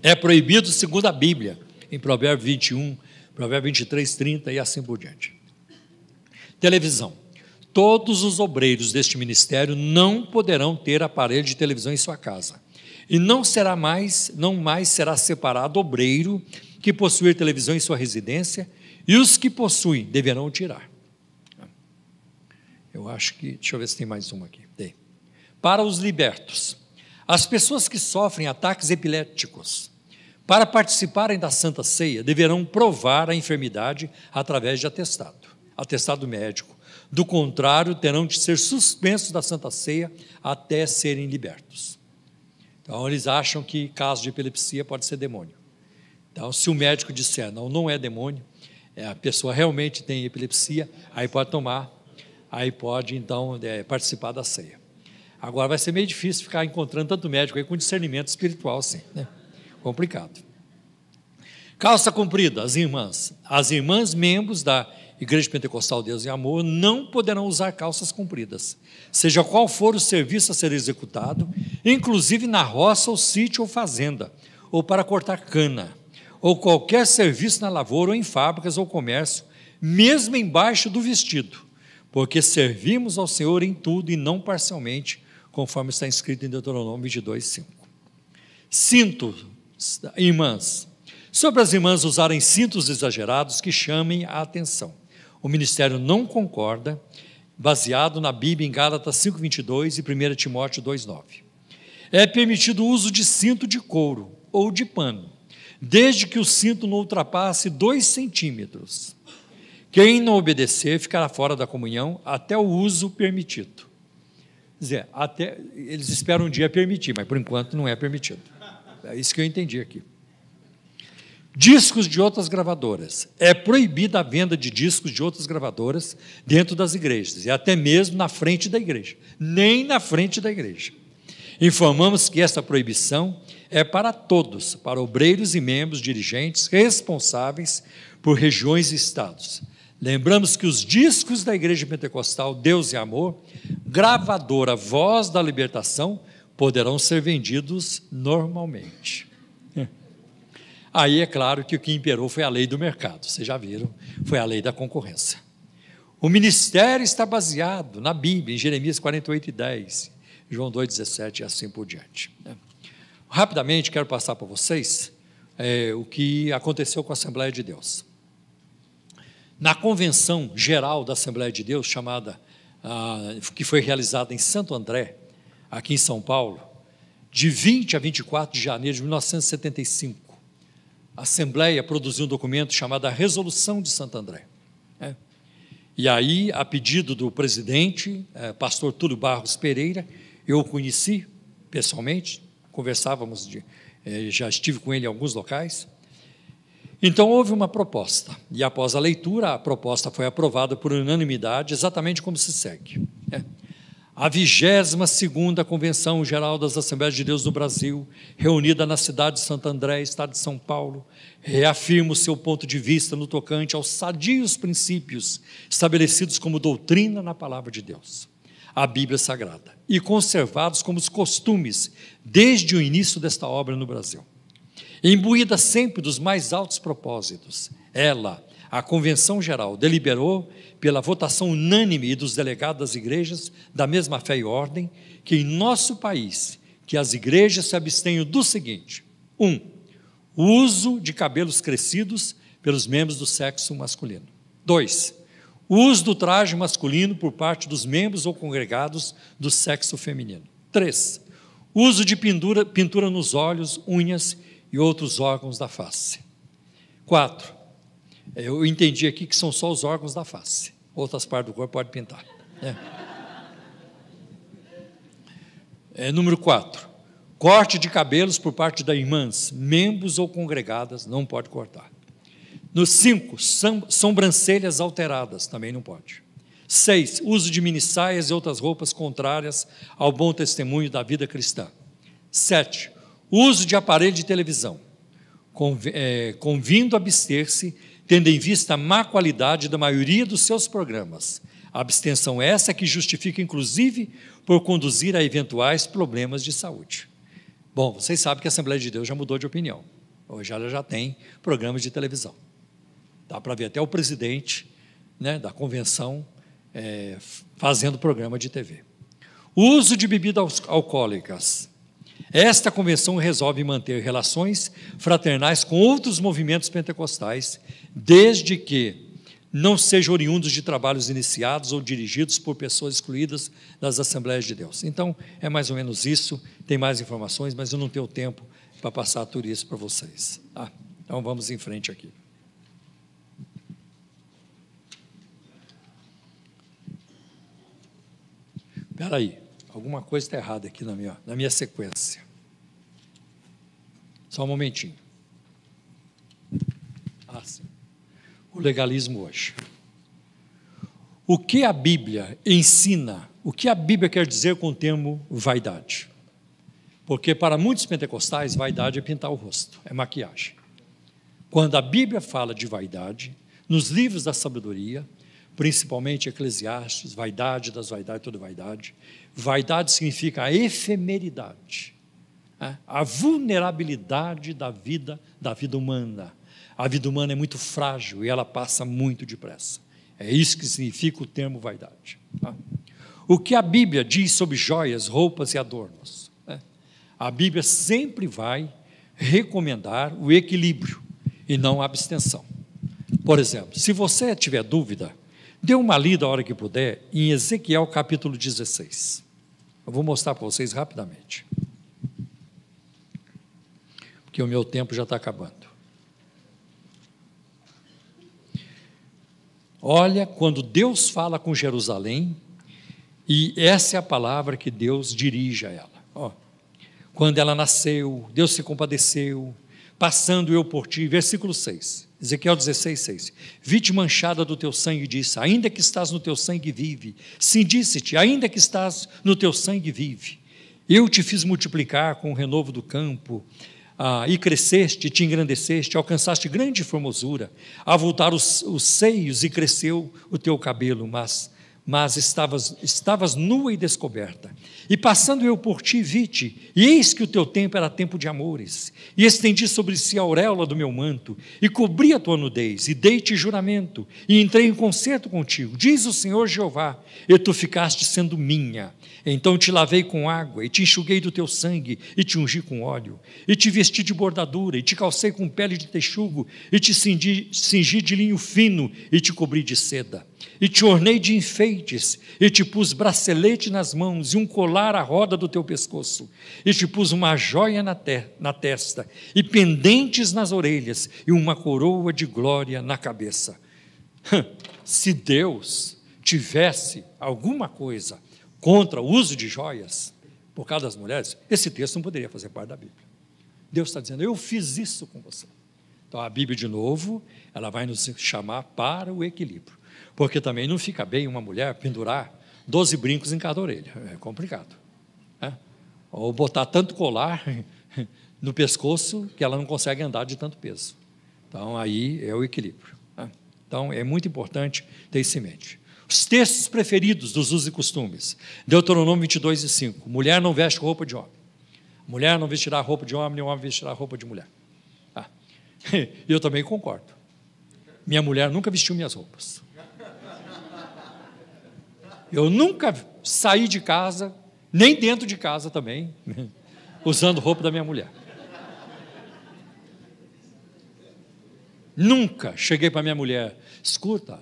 É proibido segundo a Bíblia, em Provérbios 21, Provérbios 23, 30 e assim por diante. Televisão. Todos os obreiros deste ministério não poderão ter aparelho de televisão em sua casa. E não mais será separado obreiro que possuir televisão em sua residência, e os que possuem deverão tirar. Eu acho que, deixa eu ver se tem mais uma aqui. Tem. Para os libertos. As pessoas que sofrem ataques epiléticos, para participarem da Santa Ceia, deverão provar a enfermidade através de atestado médico, Do contrário, terão de ser suspensos da Santa Ceia até serem libertos. Então, eles acham que caso de epilepsia pode ser demônio. Então, se o médico disser, não é demônio, a pessoa realmente tem epilepsia, aí pode tomar, aí pode, então, participar da ceia. Agora, vai ser meio difícil ficar encontrando tanto médico aí com discernimento espiritual assim, né? Complicado. Calça comprida, as irmãs membros da Igreja Pentecostal Deus e Amor não poderão usar calças compridas, seja qual for o serviço a ser executado, inclusive na roça ou sítio ou fazenda, ou para cortar cana, ou qualquer serviço na lavoura ou em fábricas ou comércio, mesmo embaixo do vestido, porque servimos ao Senhor em tudo e não parcialmente, conforme está escrito em Deuteronômio 22:5. Cinto, irmãs. Sobre as irmãs usarem cintos exagerados que chamem a atenção. O ministério não concorda, baseado na Bíblia em Gálatas 5:22 e 1 Timóteo 2:9. É permitido o uso de cinto de couro ou de pano, desde que o cinto não ultrapasse 2 centímetros. Quem não obedecer ficará fora da comunhão até o uso permitido. Quer dizer, até, eles esperam um dia permitir, mas por enquanto não é permitido. É isso que eu entendi aqui. Discos de outras gravadoras. É proibida a venda de discos de outras gravadoras dentro das igrejas, e até mesmo na frente da igreja. Nem na frente da igreja. Informamos que esta proibição é para todos, para obreiros e membros, dirigentes, responsáveis por regiões e estados. Lembramos que os discos da Igreja Pentecostal Deus e Amor, gravadora Voz da Libertação, poderão ser vendidos normalmente. Aí é claro que o que imperou foi a lei do mercado, vocês já viram, foi a lei da concorrência. O ministério está baseado na Bíblia, em Jeremias 48:10, João 2:17 e assim por diante. Rapidamente quero passar para vocês o que aconteceu com a Assembleia de Deus. Na convenção geral da Assembleia de Deus, que foi realizada em Santo André, aqui em São Paulo, de 20 a 24 de janeiro de 1975, a Assembleia produziu um documento chamado a Resolução de Santo André. E aí, a pedido do presidente, pastor Túlio Barros Pereira, eu o conheci pessoalmente, conversávamos, já estive com ele em alguns locais. Então, houve uma proposta, e após a leitura, a proposta foi aprovada por unanimidade, exatamente como se segue. A 22ª Convenção Geral das Assembleias de Deus do Brasil, reunida na cidade de Santo André, estado de São Paulo, reafirma o seu ponto de vista no tocante aos sadios princípios estabelecidos como doutrina na Palavra de Deus, a Bíblia Sagrada, e conservados como os costumes desde o início desta obra no Brasil. Imbuída sempre dos mais altos propósitos, ela, a Convenção Geral, deliberou pela votação unânime dos delegados das igrejas da mesma fé e ordem, que em nosso país, que as igrejas se abstenham do seguinte: 1. O uso de cabelos crescidos pelos membros do sexo masculino. 2. O uso do traje masculino por parte dos membros ou congregados do sexo feminino. 3. O uso de pintura nos olhos, unhas e outros órgãos da face. 4. Eu entendi aqui que são só os órgãos da face. Outras partes do corpo pode pintar. Número 4. Corte de cabelos por parte das irmãs, membros ou congregadas, não pode cortar. No 5, sobrancelhas alteradas, também não pode. 6, uso de minissaias e outras roupas contrárias ao bom testemunho da vida cristã. 7, uso de aparelho de televisão, convindo a abster-se, tendo em vista a má qualidade da maioria dos seus programas. A abstenção essa que justifica, inclusive, por conduzir a eventuais problemas de saúde. Bom, vocês sabem que a Assembleia de Deus já mudou de opinião. Hoje ela já tem programas de televisão. Dá para ver até o presidente, da convenção fazendo programa de TV. O uso de bebidas alcoólicas. Esta convenção resolve manter relações fraternais com outros movimentos pentecostais, desde que não sejam oriundos de trabalhos iniciados ou dirigidos por pessoas excluídas das Assembleias de Deus. Então, é mais ou menos isso, tem mais informações, mas eu não tenho tempo para passar tudo isso para vocês. Então, vamos em frente aqui. Espera aí, alguma coisa está errada aqui na minha sequência. Só um momentinho. Sim. O legalismo hoje. O que a Bíblia ensina, o que a Bíblia quer dizer com o termo vaidade? Porque para muitos pentecostais, vaidade é pintar o rosto, é maquiagem. Quando a Bíblia fala de vaidade, nos livros da sabedoria, principalmente Eclesiastes, vaidade das vaidades, toda vaidade, vaidade significa a efemeridade, a vulnerabilidade da vida humana. A vida humana é muito frágil e ela passa muito depressa. É isso que significa o termo vaidade. O que a Bíblia diz sobre joias, roupas e adornos? A Bíblia sempre vai recomendar o equilíbrio e não a abstenção. Por exemplo, se você tiver dúvida, dê uma lida a hora que puder em Ezequiel capítulo 16. Eu vou mostrar para vocês rapidamente, porque o meu tempo já está acabando. Olha, quando Deus fala com Jerusalém, e essa é a palavra que Deus dirige a ela. Quando ela nasceu, Deus se compadeceu, passando eu por ti, versículo 6, Ezequiel 16, 6, vi-te manchada do teu sangue, disse, ainda que estás no teu sangue, vive. Sim, disse-te, ainda que estás no teu sangue, vive. Eu te fiz multiplicar com o renovo do campo, e cresceste, te engrandeceste, alcançaste grande formosura, avultaram os seios e cresceu o teu cabelo, mas estavas nua e descoberta. E passando eu por ti, vi-te, e eis que o teu tempo era tempo de amores, e estendi sobre si a auréola do meu manto, e cobri a tua nudez, e dei-te juramento, e entrei em concerto contigo, diz o Senhor Jeová, e tu ficaste sendo minha. Então te lavei com água, e te enxuguei do teu sangue, e te ungi com óleo, e te vesti de bordadura, e te calcei com pele de texugo, e te cingi de linho fino, e te cobri de seda. E te ornei de enfeites, e te pus bracelete nas mãos, e um colar à roda do teu pescoço, e te pus uma joia na testa, e pendentes nas orelhas, e uma coroa de glória na cabeça. Se Deus tivesse alguma coisa contra o uso de joias por causa das mulheres, esse texto não poderia fazer parte da Bíblia. Deus está dizendo, eu fiz isso com você. Então a Bíblia, de novo, ela vai nos chamar para o equilíbrio, porque também não fica bem uma mulher pendurar 12 brincos em cada orelha, é complicado, ou botar tanto colar no pescoço que ela não consegue andar de tanto peso. Então aí é o equilíbrio. Então é muito importante ter isso em mente. Os textos preferidos dos usos e costumes, Deuteronômio 22 e 5, mulher não veste roupa de homem, mulher não vestirá roupa de homem, nem homem vestirá roupa de mulher. Eu também concordo, minha mulher nunca vestiu minhas roupas, eu nunca saí de casa, nem dentro de casa também, usando roupa da minha mulher. Nunca cheguei para minha mulher, escuta,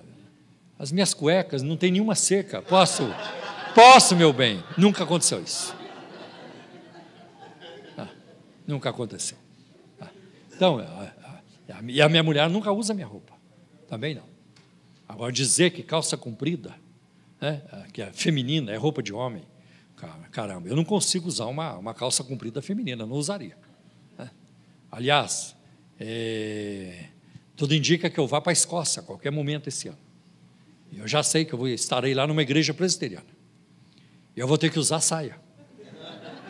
as minhas cuecas não tem nenhuma seca, posso, meu bem? Nunca aconteceu isso. Nunca aconteceu. Então, e a minha mulher nunca usa minha roupa, também não. Agora, dizer que calça comprida, que é feminina, é roupa de homem, caramba, eu não consigo usar uma calça comprida feminina, não usaria. Aliás, tudo indica que eu vá para a Escócia a qualquer momento esse ano. Eu já sei que eu estarei lá numa igreja presbiteriana. Eu vou ter que usar saia.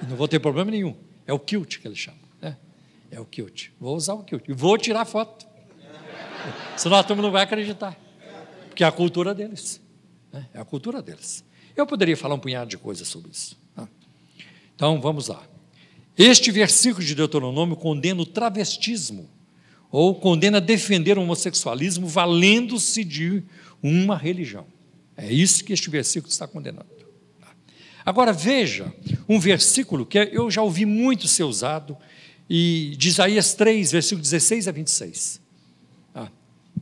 E não vou ter problema nenhum. É o kilt que eles chamam. É o kilt. Vou usar o kilt. E vou tirar foto. Senão a turma não vai acreditar. Porque é a cultura deles. É a cultura deles. Eu poderia falar um punhado de coisas sobre isso. Então, vamos lá. Este versículo de Deuteronômio condena o travestismo, ou condena defender o homossexualismo valendo-se de uma religião. É isso que este versículo está condenando. Agora veja um versículo que eu já ouvi muito ser usado, e de Isaías 3, versículo 16 a 26.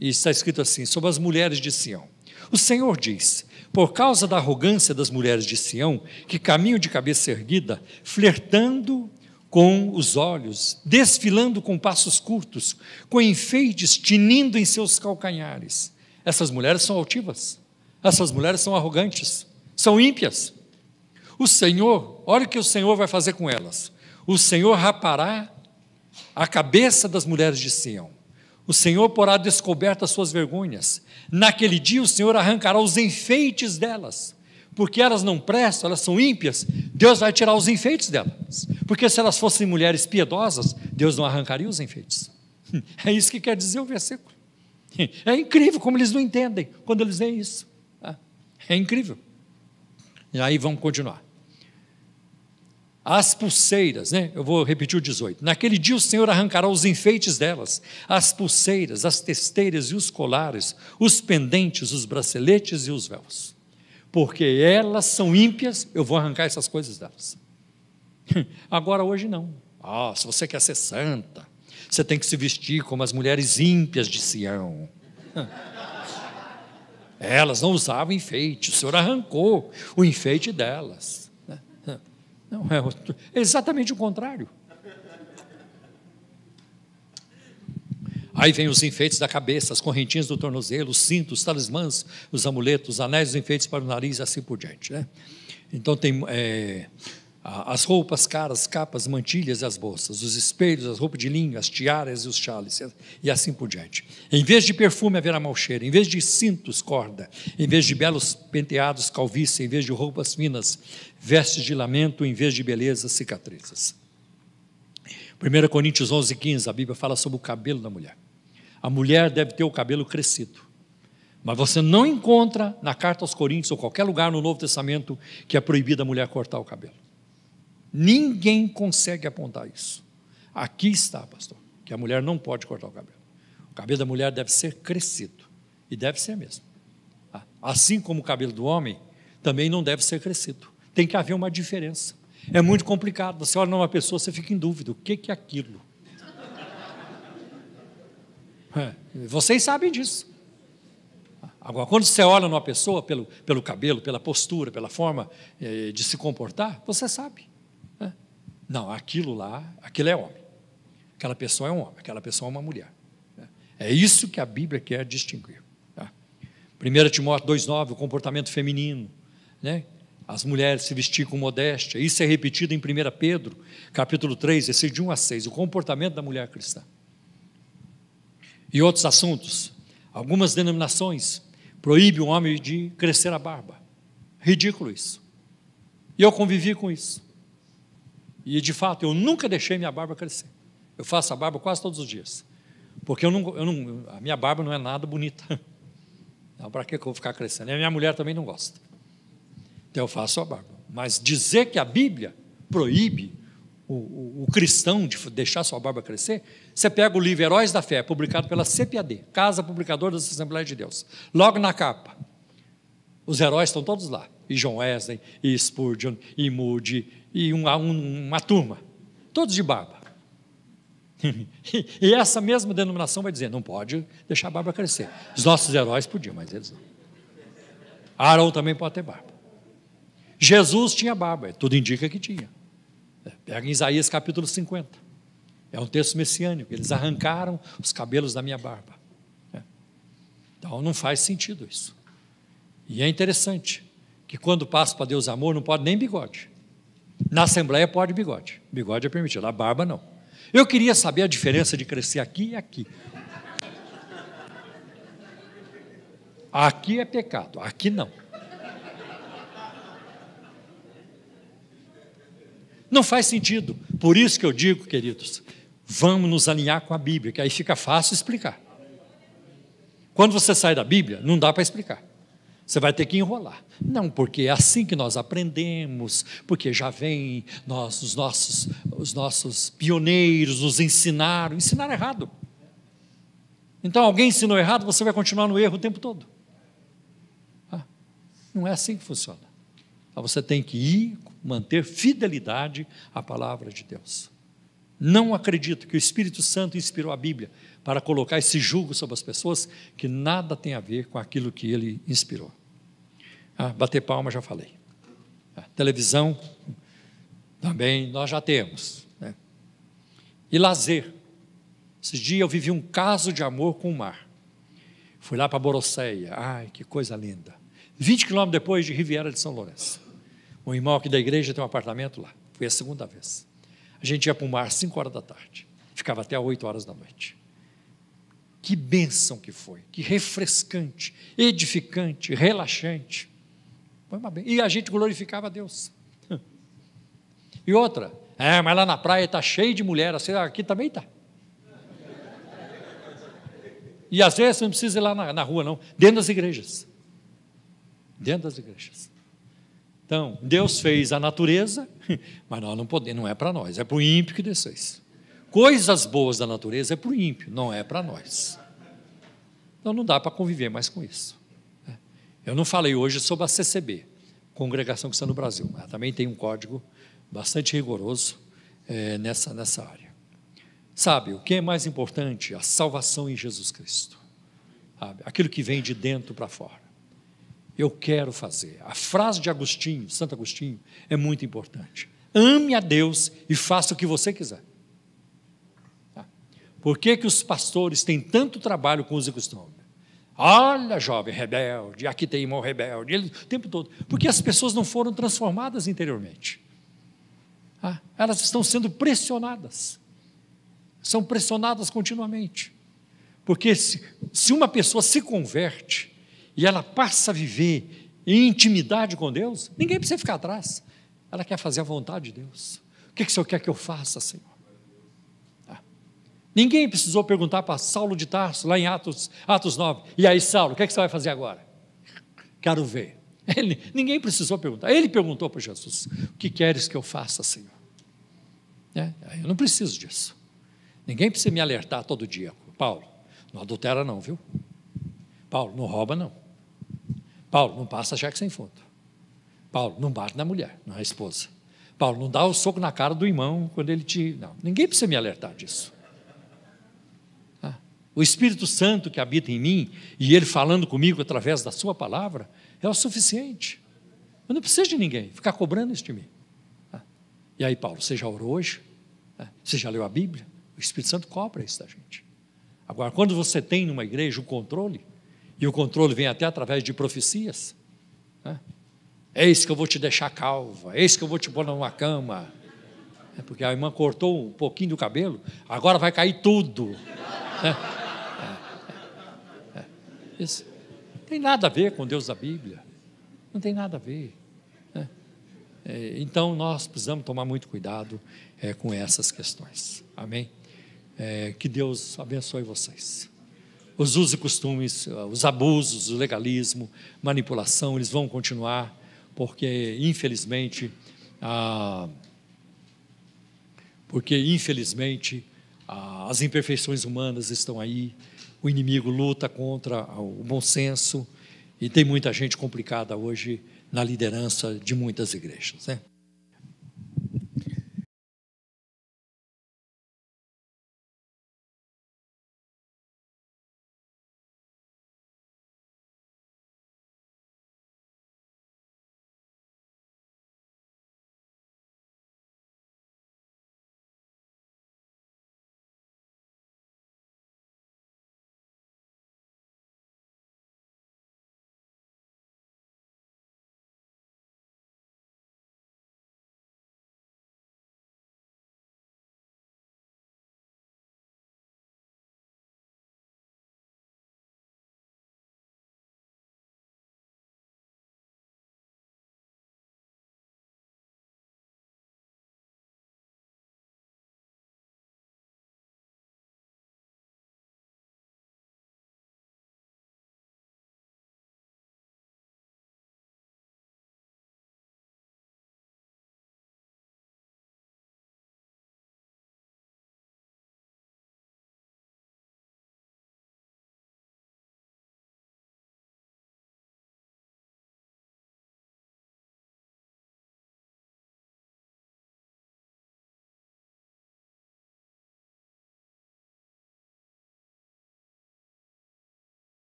E está escrito assim, sobre as mulheres de Sião. O Senhor diz, por causa da arrogância das mulheres de Sião, que caminham de cabeça erguida, flertando com os olhos, desfilando com passos curtos, com enfeites tinindo em seus calcanhares. Essas mulheres são altivas, essas mulheres são arrogantes, são ímpias. O Senhor, olha o que o Senhor vai fazer com elas. O Senhor rapará a cabeça das mulheres de Sião. O Senhor porá descoberta as suas vergonhas. Naquele dia o Senhor arrancará os enfeites delas. Porque elas não prestam, elas são ímpias, Deus vai tirar os enfeites delas. Porque se elas fossem mulheres piedosas, Deus não arrancaria os enfeites. É isso que quer dizer o versículo. É incrível como eles não entendem quando eles veem isso. É incrível. E aí vamos continuar. As pulseiras, né? Eu vou repetir o 18. Naquele dia o Senhor arrancará os enfeites delas, as pulseiras, as testeiras e os colares, os pendentes, os braceletes e os véus. Porque elas são ímpias, eu vou arrancar essas coisas delas. Agora hoje não. Se você quer ser santa, você tem que se vestir como as mulheres ímpias de Sião. Elas não usavam enfeite, o Senhor arrancou o enfeite delas. Não, é exatamente o contrário. Aí vem os enfeites da cabeça, as correntinhas do tornozelo, os cintos, os talismãs, os amuletos, os anéis, os enfeites para o nariz e assim por diante, né? Então tem as roupas caras, capas, mantilhas e as bolsas, os espelhos, as roupas de linho, as tiaras e os chales, e assim por diante. Em vez de perfume haverá mau cheiro, em vez de cintos, corda, em vez de belos penteados, calvície, em vez de roupas finas, vestes de lamento, em vez de beleza, cicatrizes. 1 Coríntios 11:15, a Bíblia fala sobre o cabelo da mulher. A mulher deve ter o cabelo crescido. Mas você não encontra na carta aos Coríntios ou qualquer lugar no Novo Testamento que é proibido a mulher cortar o cabelo. Ninguém consegue apontar isso. Aqui está, pastor, que a mulher não pode cortar o cabelo. O cabelo da mulher deve ser crescido. E deve ser mesmo. Assim como o cabelo do homem também não deve ser crescido. Tem que haver uma diferença. É muito complicado. Você olha numa pessoa, você fica em dúvida. O que é aquilo? Vocês sabem disso. Agora, quando você olha numa pessoa pelo cabelo, pela postura, pela forma de se comportar, você sabe. Não, aquilo é homem. Aquela pessoa é um homem, aquela pessoa é uma mulher. É isso que a Bíblia quer distinguir. 1 Timóteo 2,9, o comportamento feminino, né? As mulheres se vestir com modéstia. Isso é repetido em 1 Pedro, capítulo 3, versículo de 1 a 6, o comportamento da mulher cristã. E outros assuntos. Algumas denominações proíbem o homem de crescer a barba. Ridículo isso. E eu convivi com isso. E, de fato, eu nunca deixei minha barba crescer. Eu faço a barba quase todos os dias. Porque a minha barba não é nada bonita. Então, para que eu vou ficar crescendo? E a minha mulher também não gosta. Então, eu faço a barba. Mas dizer que a Bíblia proíbe o cristão de deixar sua barba crescer, você pega o livro Heróis da Fé, publicado pela CPAD, Casa Publicadora das Assembleias de Deus. Logo na capa, os heróis estão todos lá. E John Wesley, e Spurgeon, e Moody, e uma turma, todos de barba. E essa mesma denominação vai dizer, não pode deixar a barba crescer. Os nossos heróis podiam, mas eles não. Arão também pode ter barba. Jesus tinha barba, tudo indica que tinha. Pega em Isaías capítulo 50. É um texto messiânico. Eles arrancaram os cabelos da minha barba. Então não faz sentido isso. E é interessante que quando passa para Deus amor, não pode nem bigode. Na Assembleia pode bigode. Bigode é permitido, a barba não. Eu queria saber a diferença de crescer aqui e aqui. Aqui é pecado, aqui não. Não faz sentido. Por isso que eu digo, queridos, vamos nos alinhar com a Bíblia, que aí fica fácil explicar. Quando você sai da Bíblia, não dá para explicar. Você vai ter que enrolar. Não, porque é assim que nós aprendemos, porque já vem os nossos pioneiros nos ensinaram errado. Então, alguém ensinou errado, você vai continuar no erro o tempo todo. Não é assim que funciona. Então, você tem que manter fidelidade à palavra de Deus. Não acredito que o Espírito Santo inspirou a Bíblia para colocar esse jugo sobre as pessoas que nada tem a ver com aquilo que ele inspirou. Bater palma, já falei. Televisão, também nós já temos. Né? E lazer. Esse dia eu vivi um caso de amor com o mar. Fui lá para Borosseia. Ai, que coisa linda. 20 quilômetros depois de Riviera de São Lourenço. Um irmão aqui da igreja tem um apartamento lá. Foi a segunda vez. A gente ia para o mar às 5 horas da tarde. Ficava até 8 horas da noite. Que bênção que foi. Que refrescante, edificante, relaxante. Foi uma bênção. E a gente glorificava a Deus. E outra, mas lá na praia está cheio de mulher, assim, aqui também está. E às vezes não precisa ir lá na rua, não. Dentro das igrejas. Dentro das igrejas. Então, Deus fez a natureza, mas nós não podemos, não é para nós, é para o ímpio que desceu. Coisas boas da natureza é para o ímpio, não é para nós. Então não dá para conviver mais com isso. Eu não falei hoje sobre a CCB, Congregação Cristã no Brasil, mas também tem um código bastante rigoroso nessa área. Sabe, o que é mais importante? A salvação em Jesus Cristo. Sabe? Aquilo que vem de dentro para fora. Eu quero fazer. A frase de Agostinho, Santo Agostinho, é muito importante. Ame a Deus e faça o que você quiser. Por que os pastores têm tanto trabalho com uso e costume? Olha, jovem rebelde, aqui tem irmão rebelde, o tempo todo. Porque as pessoas não foram transformadas interiormente. Elas estão sendo pressionadas. São pressionadas continuamente. Porque se uma pessoa se converte e ela passa a viver em intimidade com Deus, ninguém precisa ficar atrás. Ela quer fazer a vontade de Deus. O que o Senhor quer que eu faça, Senhor? Ninguém precisou perguntar para Saulo de Tarso, lá em Atos 9, e aí, Saulo, o que você vai fazer agora? Quero ver. Ninguém precisou perguntar. Ele perguntou para Jesus, o que queres que eu faça, Senhor? Eu não preciso disso. Ninguém precisa me alertar todo dia. Paulo, não adultera não, viu? Paulo, não rouba não. Paulo, não passa cheque sem fundo. Paulo, não bate na mulher, na esposa. Paulo, não dá o soco na cara do irmão quando ele te... Não, ninguém precisa me alertar disso. O Espírito Santo que habita em mim, e Ele falando comigo através da sua palavra, é o suficiente. Eu não preciso de ninguém ficar cobrando isso de mim. E aí, Paulo, você já orou hoje? Você já leu a Bíblia? O Espírito Santo cobra isso da gente. Agora, quando você tem numa igreja o controle, e o controle vem até através de profecias, eis que eu vou te deixar calva, eis que eu vou te pôr numa cama, porque a irmã cortou um pouquinho do cabelo, agora vai cair tudo. Isso não tem nada a ver com Deus da Bíblia, não tem nada a ver. Então nós precisamos tomar muito cuidado com essas questões, amém? Que Deus abençoe vocês. Os usos e costumes, os abusos, o legalismo, manipulação, eles vão continuar, porque infelizmente as imperfeições humanas estão aí, o inimigo luta contra o bom senso, e tem muita gente complicada hoje na liderança de muitas igrejas,